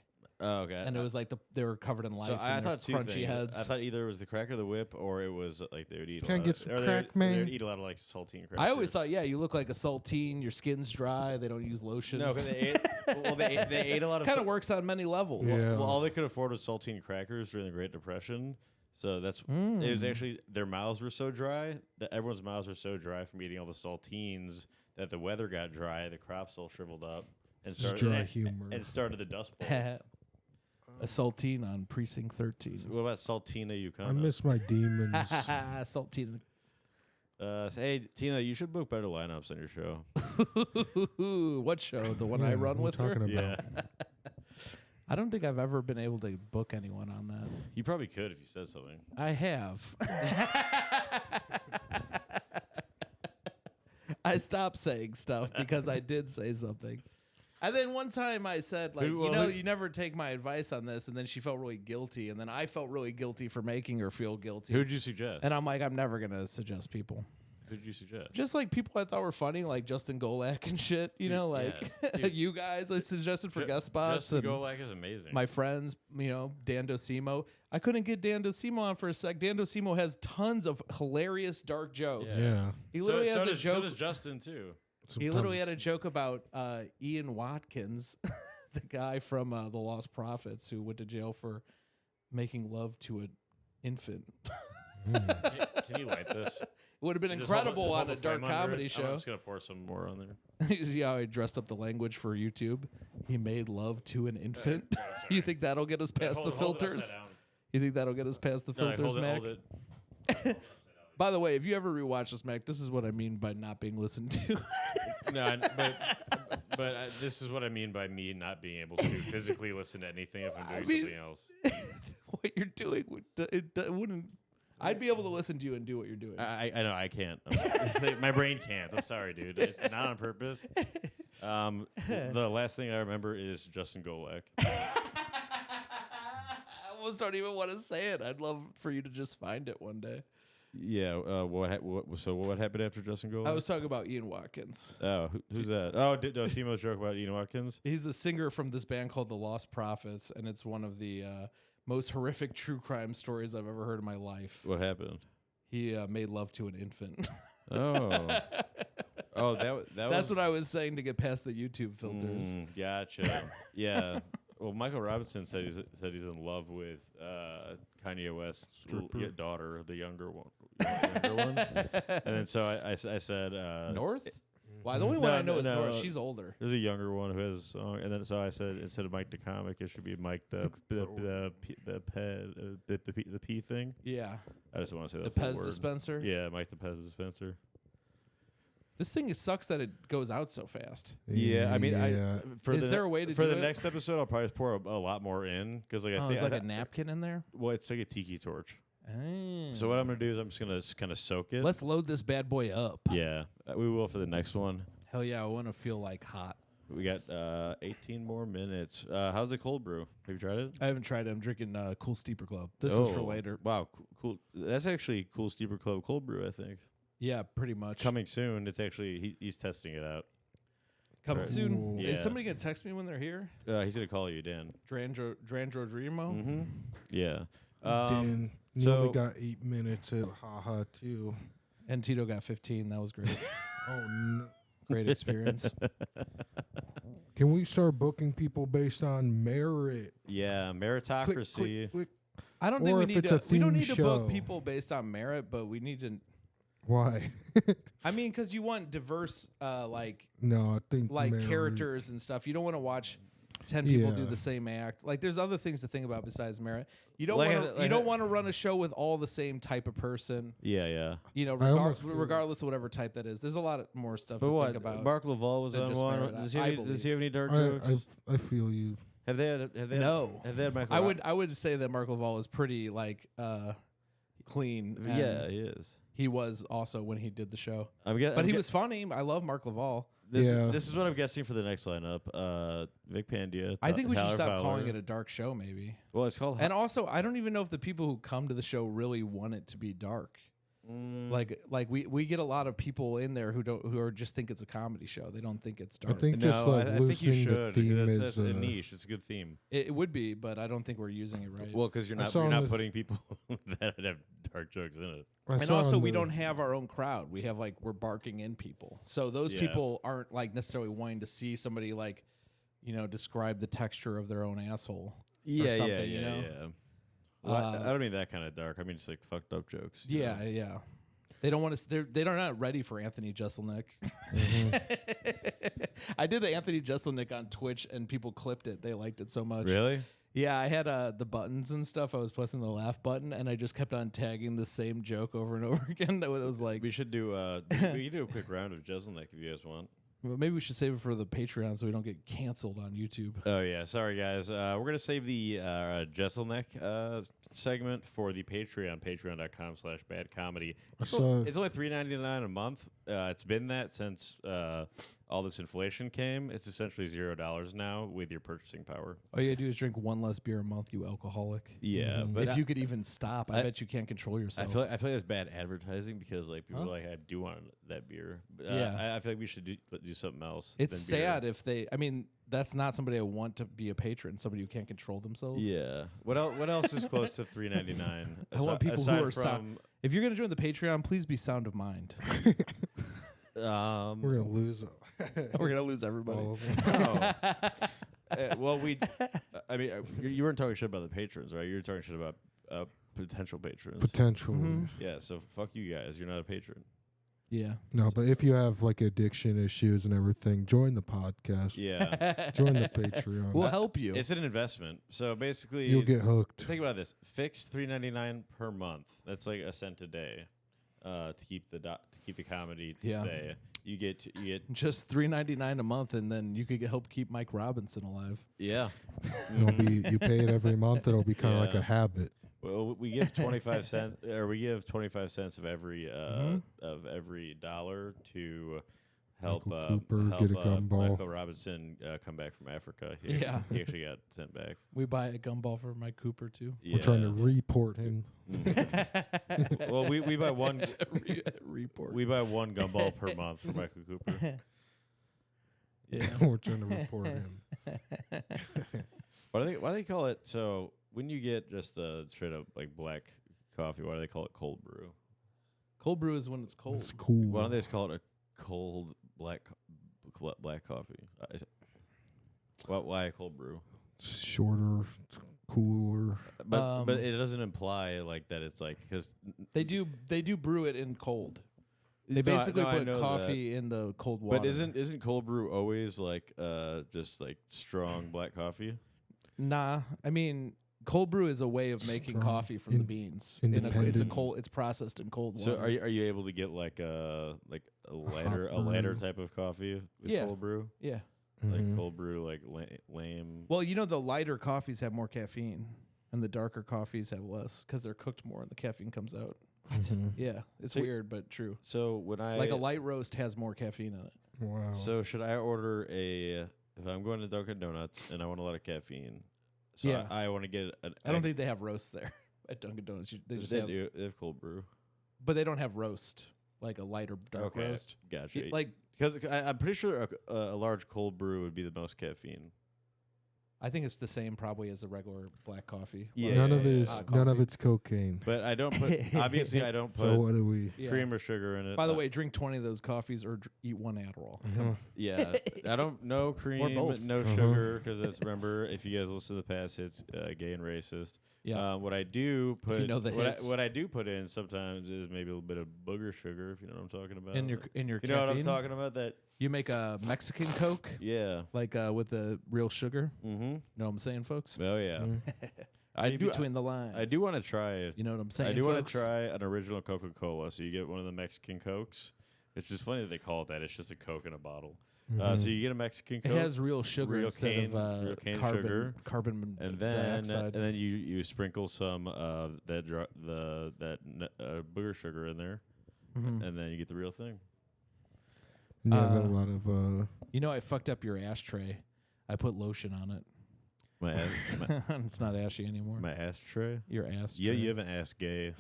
Oh, okay. And it was like they were covered in lice. So I and thought two crunchy things. heads. I thought either it was the crack of the whip or it was like they would eat. Can I get some crack, man? They would eat a lot of like saltine crackers. I always thought, yeah, you look like a saltine. Your skin's dry. They don't use lotion. No, because they ate a lot of. Kind of works on many levels. Yeah. Well, all they could afford was saltine crackers during the Great Depression. So that's it was actually their mouths were so dry that everyone's mouths were so dry from eating all the saltines that the weather got dry, the crops all shriveled up, and started the Dust Bowl. A saltine on Precinct 13. So what about Saltina Yukon? I miss my demons. Saltine. Hey, Tina, you should book better lineups on your show. What show? The one I run with her? About? Yeah. I don't think I've ever been able to book anyone on that. You probably could if you said something. I have. I stopped saying stuff because I did say something. And then one time I said, like, you never take my advice on this. And then she felt really guilty. And then I felt really guilty for making her feel guilty. Who'd you suggest? And I'm like, I'm never going to suggest people. Who'd you suggest? Just like people I thought were funny, like Justin Golak and shit. You know, like you guys I suggested for guest spots. Justin Golak is amazing. My friends, Dan Docimo. I couldn't get Dan Docimo on for a sec. Dan Docimo has tons of hilarious dark jokes. Yeah. He literally has a joke. So does Justin, too. He literally had a joke about Ian Watkins, the guy from The Lost Prophets who went to jail for making love to an infant. Can you light this? It would have been incredible on a dark comedy show. I'm just going to pour some more on there. You see how he dressed up the language for YouTube? He made love to an infant. You think that'll get us past the filters? You think that'll get us past the filters, Mac? Hold it. By the way, if you ever rewatch this, Mac, this is what I mean by not being listened to. No, but this is what I mean by me not being able to physically listen to anything if I'm doing something else. What you're doing, it wouldn't. I'd be able to listen to you and do what you're doing. I know I can't. My brain can't. I'm sorry, dude. It's not on purpose. The last thing I remember is Justin Golak. I almost don't even want to say it. I'd love for you to just find it one day. Yeah. What happened after Justin Golak? I was talking about Ian Watkins. Oh, who's that? Oh, Simo's joke about Ian Watkins? He's a singer from this band called The Lost Prophets, and it's one of the most horrific true crime stories I've ever heard in my life. What happened? He made love to an infant. Oh, that's what I was saying to get past the YouTube filters. Gotcha. Yeah. Well, Michael Robinson said he's in love with Kanye West's daughter, the younger one. And then so I said North. Well, the only one I know is North. She's older. There's a younger one who has a song, and then so I said instead of Mike the comic, it should be Mike the P thing. Yeah. I just want to say the that. The Pez dispenser. Yeah, Mike the Pez dispenser. This thing sucks that it goes out so fast. Yeah, I mean, is there a way to for do the it? next episode? I'll probably pour a lot more in because like I think there's like a napkin in there. Well, it's like a tiki torch. Oh. So what I'm gonna do is I'm just gonna kind of soak it. Let's load this bad boy up. Yeah, we will for the next one. Hell yeah, I want to feel like hot. We got 18 more minutes. How's the cold brew? Have you tried it? I haven't tried it. I'm drinking Cool Steeper Club. This is for later. Wow, cool. That's actually Cool Steeper Club cold brew, I think. Yeah, pretty much. Coming soon. It's actually he's testing it out. Coming soon. Yeah. Is somebody gonna text me when they're here? He's gonna call you, Dan. Drandro Dremo? Mm-hmm. Yeah. Dan, you only got 8 minutes at haha too. And Tito got 15. That was great. Oh no. Great experience. Can we start booking people based on merit? Yeah, meritocracy. Click. I don't think we need to. We don't need to book people based on merit, but we need to. Why? I mean, because you want diverse, no, I think like characters and stuff. You don't want to watch 10 people do the same act. Like, there's other things to think about besides merit. You don't want to run a show with all the same type of person. Yeah. You know, regardless of whatever type that is. There's a lot more stuff to think about. Mark Laval was on one. Does he have any dark jokes? I feel you. Have they had no. Have they had Michael I would say that Mark Laval is pretty like clean. Yeah, he is. He was also when he did the show. He was funny. I love Mark Laval. This is what I'm guessing for the next lineup. Vic Pandia. I think we should stop calling it a dark show, maybe. Well, it's called. And also, I don't even know if the people who come to the show really want it to be dark. Like we get a lot of people in there who are just think it's a comedy show. They don't think it's dark. I think I think you should. The theme is a niche. It's a good theme. It would be, but I don't think we're using it right. Well, because you're not putting people that have dark jokes in it. And also, we don't have our own crowd. We have we're barking in people, so those people aren't necessarily wanting to see somebody describe the texture of their own asshole. Yeah, or something, yeah. Well, I don't mean that kind of dark. I mean just like fucked up jokes. Yeah. They don't want to. They're not ready for Anthony Jeselnik. I did an Anthony Jeselnik on Twitch, and people clipped it. They liked it so much. Really? Yeah, I had the buttons and stuff. I was pressing the laugh button, and I just kept on tagging the same joke over and over again. That was like we should do. We can do a quick round of Jeselnik if you guys want. Well, maybe we should save it for the Patreon so we don't get canceled on YouTube. Oh, yeah. Sorry, guys. We're going to save the Jeselnik segment for the Patreon, patreon.com/badcomedy. It's only $3.99 a month. It's been that since all this inflation came, it's essentially $0 now with your purchasing power. All you gotta do is drink one less beer a month, you alcoholic. Yeah, but if you could even stop, I bet you can't control yourself. I feel like it's bad advertising because like people are like, I do want that beer. I feel like we should do something else. It's sad if they. I mean, that's not somebody I want to be a patron. Somebody who can't control themselves. Yeah. What else is close to $3.99? I want people who are sound. If you're gonna join the Patreon, please be sound of mind. We're gonna lose. We're gonna lose everybody. Well, I mean, you weren't talking shit about the patrons, right? You were talking shit about potential patrons. Potentially. Mm-hmm. Yeah. So fuck you guys. You're not a patron. Yeah. No, but if you have like addiction issues and everything, join the podcast. Yeah. Join the Patreon. We'll help you. It's an investment. So basically, you'll get hooked. Think about this: fixed $3.99 per month. That's like a cent a day to keep the comedy to stay. You get just $3.99 a month, and then you could help keep Mike Robinson alive. Yeah. It'll be you pay it every month. It'll be kind of like a habit. Well, we give 25 cents, or we give 25 cents of every dollar to help Cooper get a gumball. Michael Robinson come back from Africa. He actually got sent back. We buy a gumball for Mike Cooper too. Yeah. We're trying to report him. Well, we buy one report. We buy one gumball per month for Michael Cooper. Yeah, we're trying to report him. Why do they call it? So when you get just a straight up like black coffee, why do they call it cold brew? Cold brew is when it's cold. It's cool. Why don't they just call it a cold black coffee? Why a cold brew? It's shorter, it's cooler. But it doesn't imply like that. It's like because they do brew it in cold. They basically put coffee in the cold water. But isn't cold brew always like just like strong black coffee? Nah, I mean cold brew is a way of making coffee from the beans. It's processed in cold water. So are you able to get like a lighter type of coffee with cold brew? Yeah. Like cold brew, like lame. Well, the lighter coffees have more caffeine, and the darker coffees have less because they're cooked more, and the caffeine comes out. Yeah, it's weird but true. So when like a light roast has more caffeine in it. Wow. So should I order if I'm going to Dunkin' Donuts and I want a lot of caffeine? So I want to get I don't think they have roast there at Dunkin' Donuts. They have cold brew, but they don't have roast like a lighter dark roast. Gotcha. Because I'm pretty sure a large cold brew would be the most caffeine. I think it's the same probably as a regular black coffee. Yeah, none of it's cocaine. But I don't put obviously I don't put so what do we cream or sugar in it. By the way, drink 20 of those coffees or eat one Adderall. Yeah, I don't no cream, no sugar because that's remember if you guys listen to the past hits, gay and racist. Yeah. What I do put what I do put in sometimes is maybe a little bit of booger sugar if you know what I'm talking about. In your you caffeine? know what I'm talking about? That you make a Mexican Coke? Yeah. Like with the real sugar? Mm-hmm. Know what I'm saying, folks? Oh yeah. I do between the lines. I do want to try. You know what I'm saying? I do want to try an original Coca-Cola. So you get one of the Mexican Cokes. It's just funny that they call it that. It's just a Coke in a bottle. So you get a Mexican Coke. It has real sugar real instead real cane sugar, carbon and then dioxide. and then you sprinkle some that booger sugar in there, and then you get the real thing. You have a lot of. I fucked up your ashtray. I put lotion on it. It's not ashy anymore. My ashtray. Your ass. Yeah, you haven't asked gay.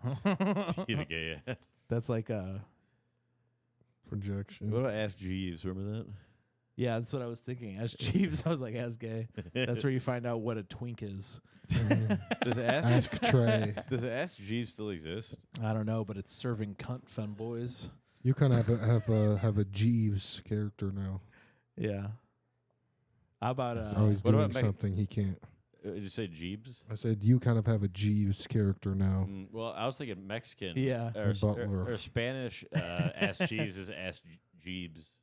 You have a gay ass. That's like a projection. What about Ask Jeeves? Remember that? Yeah, that's what I was thinking. Ask Jeeves. I was like, ask gay. That's where you find out what a twink is. Does Ask Trey. Does Ask Jeeves still exist? I don't know, but it's serving cunt femboys. You kind of have a Jeeves character now. Yeah. How about He's always doing something he can't. Did you say Jeeves? I said you kind of have a Jeeves character now. Well, I was thinking Mexican. Yeah. Or Spanish. Ask Jeeves is Ask Jeeves.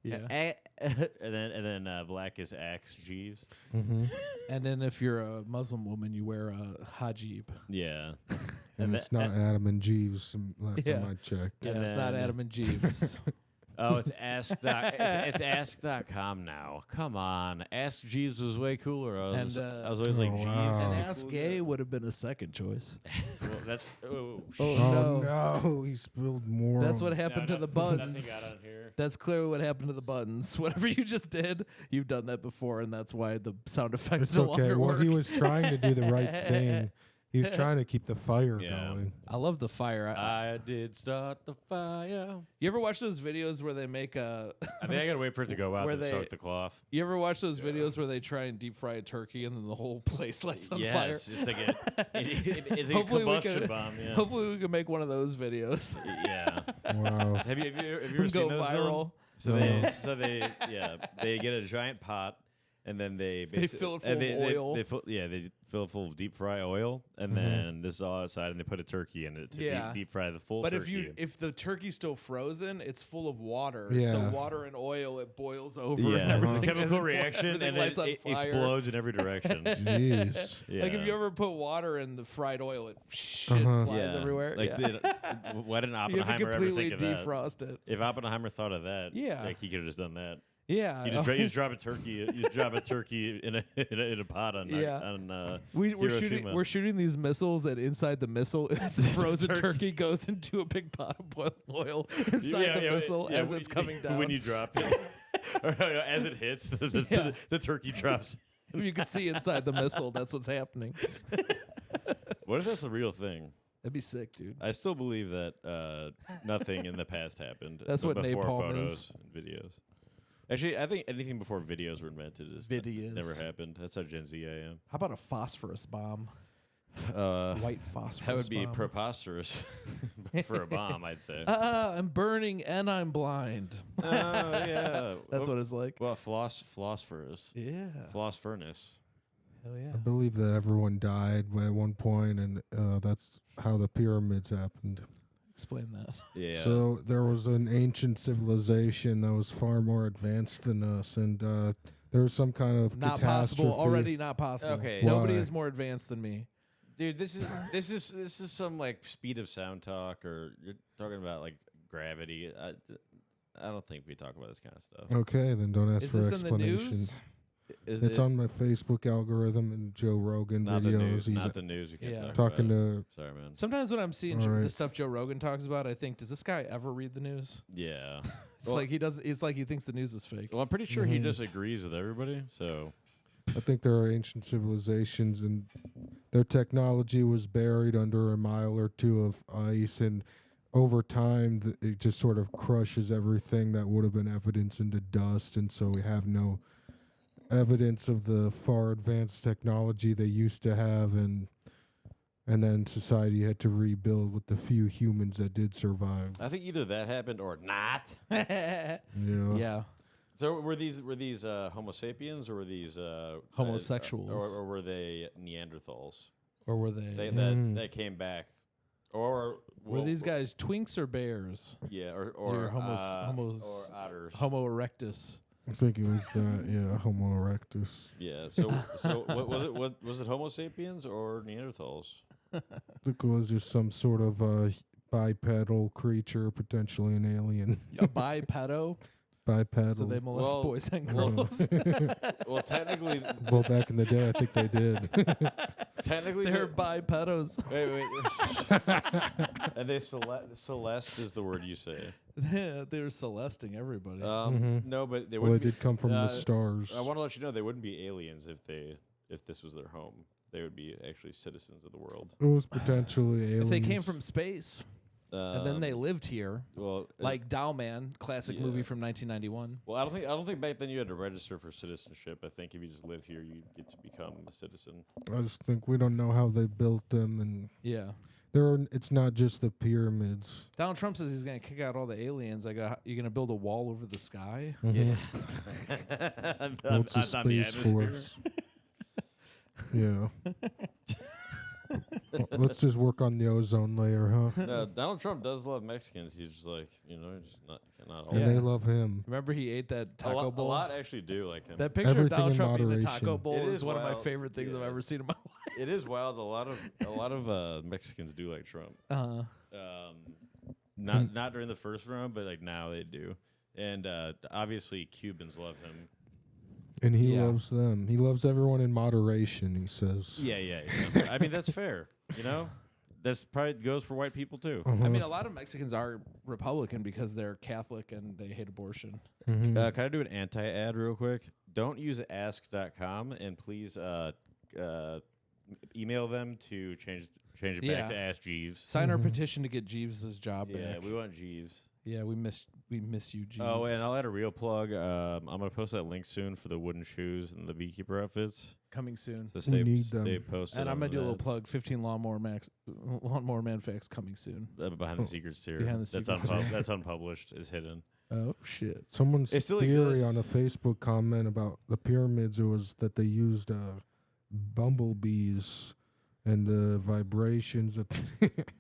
Yeah. And then black is Axe Jeeves. And then if you're a Muslim woman, you wear a hajib. Yeah. And it's not Adam and Jeeves last time I checked. Yeah, it's not Adam and Jeeves. Oh, it's it's ask.com now. Come on. Ask Jeeves was way cooler. I was always like, Jeeves. And Ask Gay would have been a second choice. Well, that's no, he spilled more. That's what happened to the buttons. Nothing got on here. That's clearly what happened to the buttons. Whatever you just did, you've done that before, and that's why the sound effects It's no okay. longer Well, work. he was trying to do the right thing. He was trying to keep the fire going. I love the fire. I did start the fire. You ever watch those videos where they make a... I think I gotta wait for it to go out Where to soak the cloth. You ever watch those videos where they try and deep fry a turkey and then the whole place lights on fire? Yes, it's like it's a Hopefully combustion bomb. Yeah. Hopefully we can make one of those videos. Yeah. Wow. Have you ever seen those? Viral. They get a giant pot and then they fill it full of oil. They fill it full of deep fry oil, and then this is all outside, and they put a turkey in it to deep fry the full turkey. But if the turkey's still frozen, it's full of water. Yeah. So water and oil, it boils over. Yeah, and everything, it's a chemical reaction, everything and lights on it fire. explodes in every direction. Jeez. Yeah. Like if you ever put water in the fried oil, it flies everywhere. Like, why didn't you have to Oppenheimer ever completely think of that? defrost it. If Oppenheimer thought of that, Yeah. like he could have just done that. Yeah, You just drop a turkey. You drop a turkey in a pot on. We're shooting these missiles, and inside the missile, it's a frozen turkey goes into a big pot of boiling oil inside the missile as it's coming down. When you drop it, or, as it hits, the turkey drops. If you could see inside the missile, that's what's happening. What if that's the real thing? That'd be sick, dude. I still believe that nothing in the past happened. That's what before napalm photos is. and videos. Actually, I think anything before videos were invented is Videos. never happened. That's how Gen Z I am. How about a phosphorus bomb? White phosphorus. That would be bomb. preposterous for a bomb, I'd say. I'm burning and I'm blind. Oh yeah, That's what it's like. Well, phosphorus. Yeah. Floss furnace. Hell yeah. I believe that everyone died at one point, and that's how the pyramids happened. Explain that. Yeah. So there was an ancient civilization that was far more advanced than us, and there was some kind of Not catastrophe. possible. Already not possible. Okay. Nobody Why? is more advanced than me. Dude, this is some like speed of sound talk, or you're talking about like gravity. I don't think we talk about this kind of stuff. Okay, then don't ask Is for this in the explanations. news? It's on my Facebook algorithm and Joe Rogan not videos. the news. He's Not the news. We can't Yeah. talk talking about. to. Sorry, man. Sometimes when I'm seeing All right. the stuff Joe Rogan talks about, I think, does this guy ever read the news? Yeah. It's like he doesn't. It's like he thinks the news is fake. Well, I'm pretty sure he just agrees with everybody. So I think there are ancient civilizations, and their technology was buried under a mile or two of ice, and over time, it just sort of crushes everything that would have been evidence into dust, and so we have no evidence of the far advanced technology they used to have, and then society had to rebuild with the few humans that did survive. I think either that happened or not. Yeah. Yeah. So were these Homo sapiens, or were these Homosexuals. or were they Neanderthals? Or were they? That came back, or Were these guys twinks or bears? Yeah, or They're homos or otters. Homo erectus. I think it was that, yeah, Homo erectus. Yeah. So what was it? What was it? Homo sapiens or Neanderthals? I think it was just some sort of bipedal creature, potentially an alien. A bipedo. Bipedal. So they molest Well- boys and girls. Well, technically, Well, back in the day, I think they did. They're bipedos. Wait. And they Celeste is the word you say. Yeah, they're celesting everybody. No, but they Well, they would. did come from the stars. I want to let you know they wouldn't be aliens if this was their home. They would be actually citizens of the world. It was potentially aliens. If they came from space and then they lived here, well, like Dowman, classic movie from 1991. Well, I don't think back then you had to register for citizenship. I think if you just live here, you get to become a citizen. I just think we don't know how they built them, and Yeah. it's not just the pyramids. Donald Trump says he's going to kick out all the aliens. You're going to build a wall over the sky? Yeah. Well, it's a space force. Yeah. Well, let's just work on the ozone layer, huh? No, Donald Trump does love Mexicans. He's just like, just not all. And Yeah. they love him. Remember he ate that taco A bowl? lot actually do like him. That picture Everything of Donald in Trump eating the moderation. taco bowl It is is one of my wild. favorite things I've Yeah. ever seen in my life. It is wild. A lot of Mexicans do like Trump. Not during the first round, but like now they do. And obviously Cubans love him. And he Yeah. loves them. He loves everyone in moderation, he says. Yeah. I mean that's fair. That's probably goes for white people too. I mean, a lot of Mexicans are Republican because they're Catholic and they hate abortion. Can I do an anti-ad real quick? Don't use ask.com, and please email them to change it back to Ask Jeeves. Sign our petition to get Jeeves' job back. Yeah, we want Jeeves. Yeah, we miss you, Jeeves. Oh, and I'll add a real plug. I'm gonna post that link soon for the wooden shoes and the beekeeper outfits. Coming soon. So stay posted. And I'm gonna do a little plug. 15 Lawnmower Man Facts coming soon. Behind the secrets tier. That's unpublished. It's hidden. Oh shit! Someone's theory on a Facebook comment about the pyramids was that they used bumblebees and the vibrations of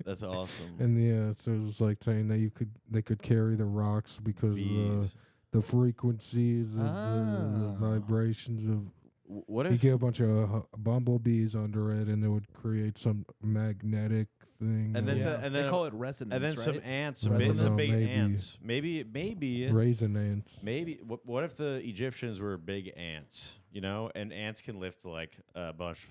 that's awesome. And so it was like saying that they could carry the rocks because of the frequencies of the vibrations of. What if you get a bunch of bumblebees under it, and it would create some magnetic thing? And then they call it resonance. And then right? some ants, some big ants. Maybe raisin ants. Maybe what if the Egyptians were big ants? You know, and ants can lift like a bunch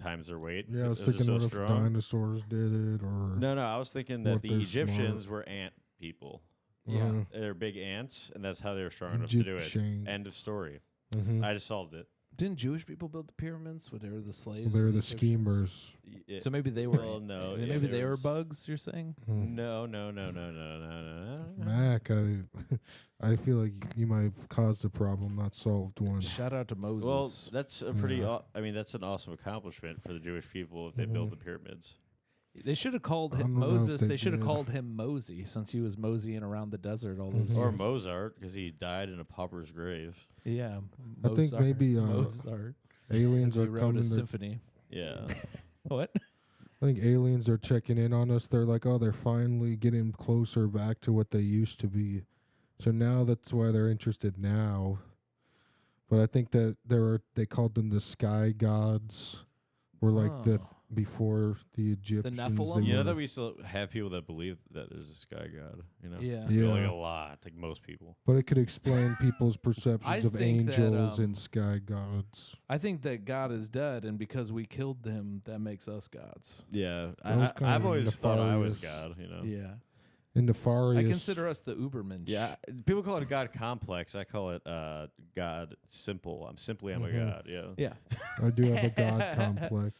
times their weight. Yeah, I was thinking what if dinosaurs did it, or no, I was thinking that the Egyptians were ant people. Yeah, they're big ants, and that's how they were strong enough to do it. End of story. I just solved it. Didn't Jewish people build the pyramids? Were they the slaves? They were the schemers. So maybe they were. Well, no. Maybe they were bugs. You're saying? No. Mac, I feel like you might have caused a problem, not solved one. Shout out to Moses. Well, that's a pretty. I mean, that's an awesome accomplishment for the Jewish people if they build the pyramids. They should have called him Moses. They should have called him Mosey, since he was moseying around the desert all those years. Or Mozart, because he died in a pauper's grave. Yeah, I think maybe Mozart. Aliens are wrote coming. A symphony. Yeah. What? I think aliens are checking in on us. They're like, oh, they're finally getting closer back to what they used to be. So now that's why they're interested now. But I think that they called them the sky gods. Were like before the Egyptians. The Nephilim? You know that we still have people that believe that there's a sky god, you know? Yeah. Like a lot, like most people. But it could explain people's perceptions of angels and sky gods. I think that God is dead, and because we killed him, that makes us gods. Yeah. I've always thought I was God, you know? Yeah. In Nefarious. I consider us the Ubermensch. Yeah. People call it a God complex. I call it God simple. I'm a God, yeah. Yeah. I do have a God complex.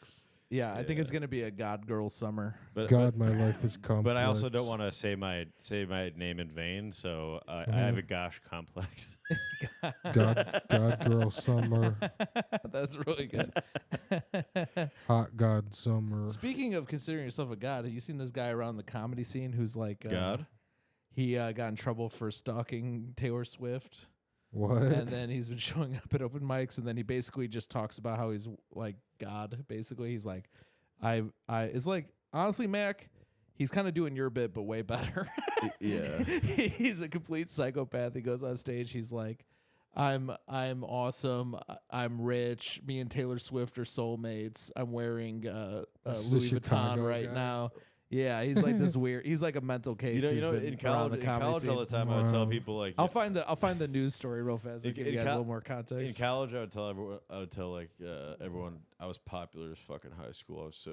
Yeah, I think it's going to be a God girl summer. But my life is complex. But I also don't want to say my name in vain, so I have a gosh complex. God girl summer. That's really good. Hot God summer. Speaking of considering yourself a god, have you seen this guy around the comedy scene who's like God? He got in trouble for stalking Taylor Swift. What? And then he's been showing up at open mics, and then he basically just talks about how he's like God. Basically, he's like, it's like, honestly, Mac, he's kind of doing your bit, but way better. Yeah. He's a complete psychopath. He goes on stage. He's like, I'm awesome. I'm rich. Me and Taylor Swift are soulmates. I'm wearing Louis Vuitton right now. Yeah, he's like this weird. He's like a mental case. You know, in college all the time, I would tell people like, I'll find the news story real fast to give you guys a little more context. In college, I would tell everyone I was popular as fucking high school. I was so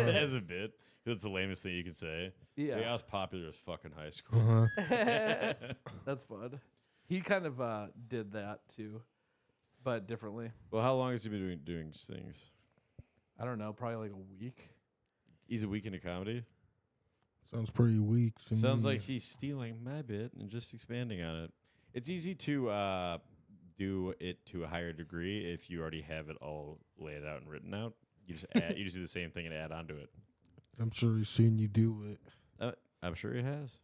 as a bit. That's the lamest thing you could say. Yeah, I was popular as fucking high school. That's fun. He kind of did that too, but differently. Well, how long has he been doing things? I don't know, probably like a week. He's a week into comedy. Sounds pretty weak. Sounds like he's stealing my bit and just expanding on it. It's easy to do it to a higher degree if you already have it all laid out and written out. You just do the same thing and add on to it. I'm sure he's seen you do it. I'm sure he has.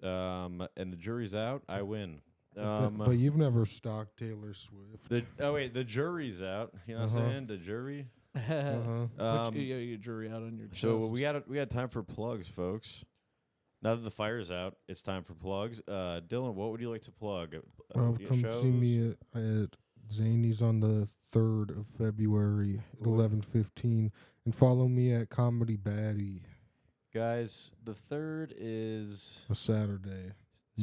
And the jury's out. I win. But you've never stalked Taylor Swift. The jury's out. You know what I'm saying? The jury. Put your jury out on your chest. So we got time for plugs, folks. Now that the fire's out, it's time for plugs. Dylan, what would you like to plug? Come see me at Zany's on the 3rd of February at 11:15, and follow me at Comedy Baddie. Guys, the 3rd is a Saturday.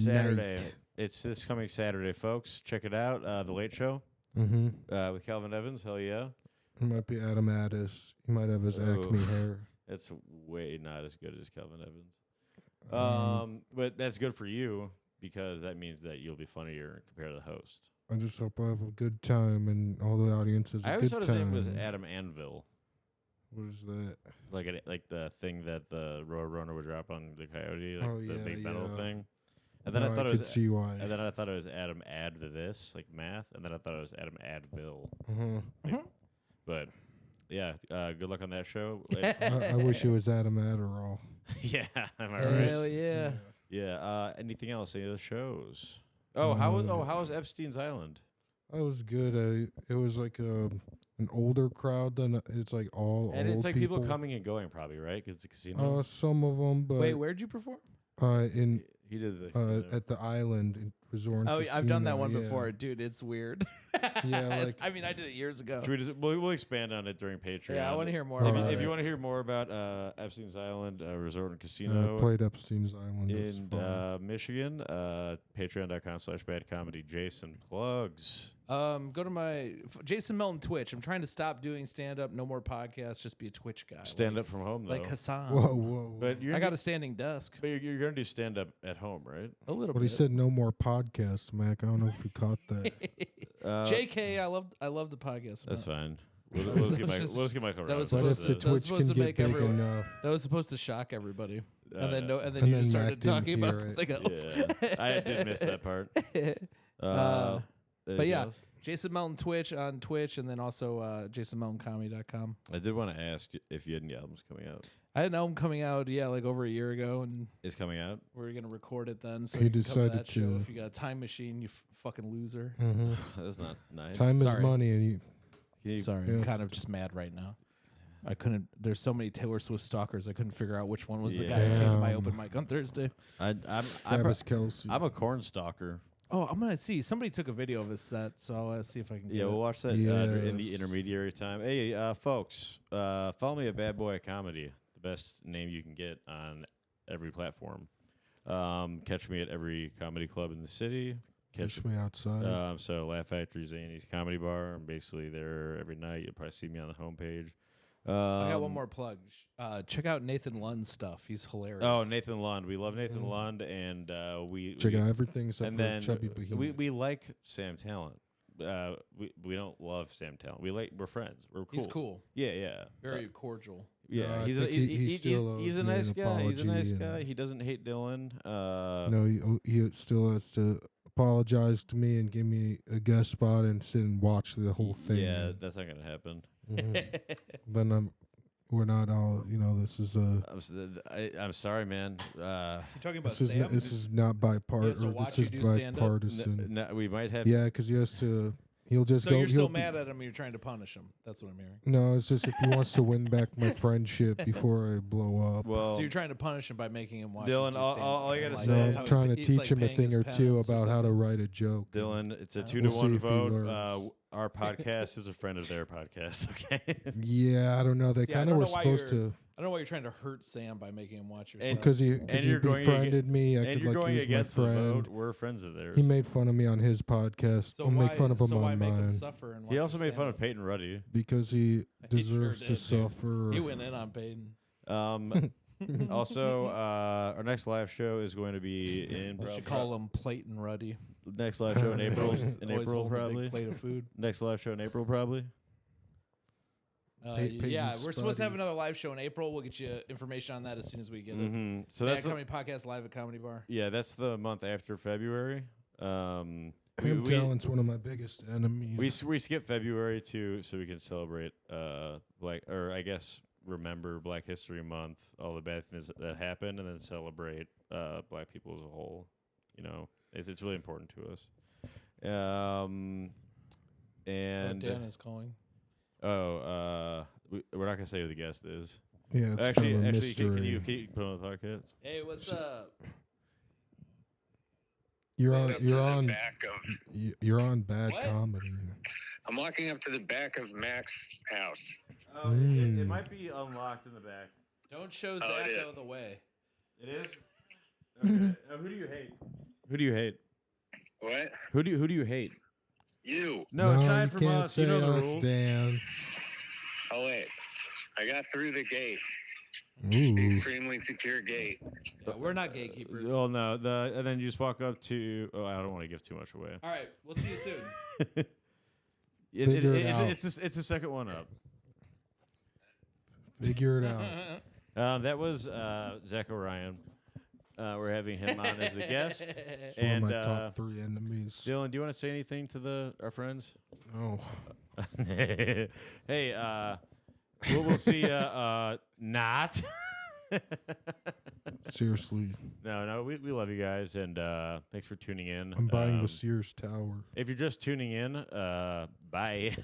Night. It's this coming Saturday, folks. Check it out. The Late Show with Calvin Evans. Hell yeah. It might be Adam Addis. He might have his acne hair. It's way not as good as Calvin Evans. But that's good for you because that means that you'll be funnier compared to the host. I just hope I have a good time and all the audience has a good time. I always thought his name was Adam Anvil. What is that? Like the thing that the Roadrunner would drop on the Coyote, the big metal thing. And then I thought it was see why. And then I thought it was Adam Add to this, like math, and then I thought it was Adam Advil. But yeah, good luck on that show. I wish it was Adam Adderall. Yeah, am I right? Hell yeah. Yeah. Anything else? Any other shows? Oh, how was Epstein's Island? That was good. It was like an older crowd than it's like all. And old it's like people coming and going, probably, right? Because it's a casino. Some of them, but wait, where'd you perform? He did the at the Island Resort. Oh, Casino, I've done that one before, dude. It's weird. Yeah, like I mean, I did it years ago. We'll expand on it during Patreon. Yeah, I want to hear more. If you want to hear more about Epstein's Island Resort and Casino, I played Epstein's Island in Michigan. Patreon.com/badcomedy. Jason plugs. Go to my Jason Melton Twitch. I'm trying to stop doing stand up. No more podcasts. Just be a Twitch guy. Stand up from home though. Like Hassan. Whoa. But I got a standing desk. But you're gonna do stand up at home, right? A little But bit. he said no more podcasts, Mac. I don't know if you caught that. JK, I love the podcast. That's fine. We'll just get Michael That was Rouse. But if supposed the to- Twitch supposed can to get make big everyone- enough, That was supposed to shock everybody. And then And you then just Mac started didn't talking about hear it. something else. Yeah, I did miss that part. But Anything yeah, else? Jason Melton Twitch on Twitch, and then also JasonMeltonComedy.com. I did want to ask if you had any albums coming out. I had an album coming out, like over a year ago, and It's coming out. we're gonna record it then. So He you can come to decided that show to- if you got a time machine, you fucking loser. That's not nice. time is Sorry. money, and Sorry, Yeah. I'm kind of just mad right now. I couldn't. There's so many Taylor Swift stalkers. I couldn't figure out which one was the guy who came to my Damn. open mic on Thursday. Travis Kelce. I'm a corn stalker. Oh, I'm gonna see. Somebody took a video of his set, so I'll see if I can. Yeah, get we'll it. watch that in the Yes. intermediary time. Hey, folks, follow me at Bad Boy of Comedy, the best name you can get on every platform. Catch me at every comedy club in the city. Catch me outside. So Laugh Factory, Zany's Comedy Bar. I'm basically there every night. You'll probably see me on the homepage. I got one more plug. Check out Nathan Lund's stuff. He's hilarious. Oh, Nathan Lund. We love Nathan Lund, and we Check out everything except and for then Chubby Behemoth. we like Sam Talent. We don't love Sam Talent. We're friends. We're cool. He's cool. Yeah. Very cordial. Yeah, I he's think he still he's a owes me nice an guy. He's a nice apology, guy. He doesn't hate Dylan. No, he still has to apologize to me and give me a guest spot and sit and watch the whole thing. Yeah, that's not gonna happen. Then we're not all. This is a. I'm sorry, man. You're talking about This is Sam? this is not bipartisan. to watch This you is do stand-up? bipartisan. We might have. Yeah, because he has to. He'll just So go. you're still he'll- mad at him and you're trying to punish him. That's what I'm hearing. No, it's just if he wants to win back my friendship before I blow up. Well, So you're trying to punish him by making him watch. Dylan, you do all stand-up. you gotta Like, say- No, that's I'm how he- trying to he's teach like him a paying thing his or two penance or about how to something. write a joke. Dylan, it's a We'll 2-to-1 see if he vote. learns. Our podcast is a friend of their podcast. Okay. Yeah, I don't know. They See, I kind of don't were know why supposed you're- to I don't know why you're trying to hurt Sam by making him watch your And- stuff. because he you're going befriended me. and Acted you're like going he was against my the friend. vote. We're friends of theirs. He made fun of me on his podcast. So I'll why, make fun of him so why on make him mine suffer and watch He also your made fun of stand-up? Peyton Ruddy. because he He sure deserves to did, dude. suffer. He went in on Peyton. Also, our next live show is going to be in. We should call him Plate and Ruddy. Next live show in April. Always In April, holding a probably. big plate of food. Next live show in April, probably. Peyton's Yeah, we're supposed to have Spuddy. another live show in April. We'll get you information on that as soon as we get it. Mm-hmm. So Bad that's the, Comedy Podcast live at Comedy Bar. yeah, that's the month after February. Him Talent's one of my biggest enemies. We skip February too, so we can celebrate remember Black History Month, all the bad things that happened, and then celebrate Black people as a whole. It's really important to us. And Dan is calling. we're not gonna say who the guest is. Yeah, it's Actually, kind of a can mystery. you put on the podcast? Hey, what's up? You're Walk on. up to You're the on. back of- You're on Bad What? Comedy. I'm walking up to the back of Mack's house. Oh, it might be unlocked in the back. Don't show Oh, Zach it out is. of the way. It is. Okay. Who do you hate? Who do you hate? What? Who do you hate? You. No, you aside from can't us, you say know the us, rules. Dan. Oh, wait. I got through the gate. Extremely secure gate. We're not gatekeepers. Oh no, and then you just walk up to. Oh, I don't want to give too much away. All right, we'll see you soon. It's the second one up. Figure it out. That was Zach Orion. We're having him on as the guest. It's And one of my top 3 enemies. Dylan, do you want to say anything to our friends? Oh. Hey, we'll see you not. Seriously. No, we love you guys, and thanks for tuning in. I'm buying the Sears Tower. If you're just tuning in, bye.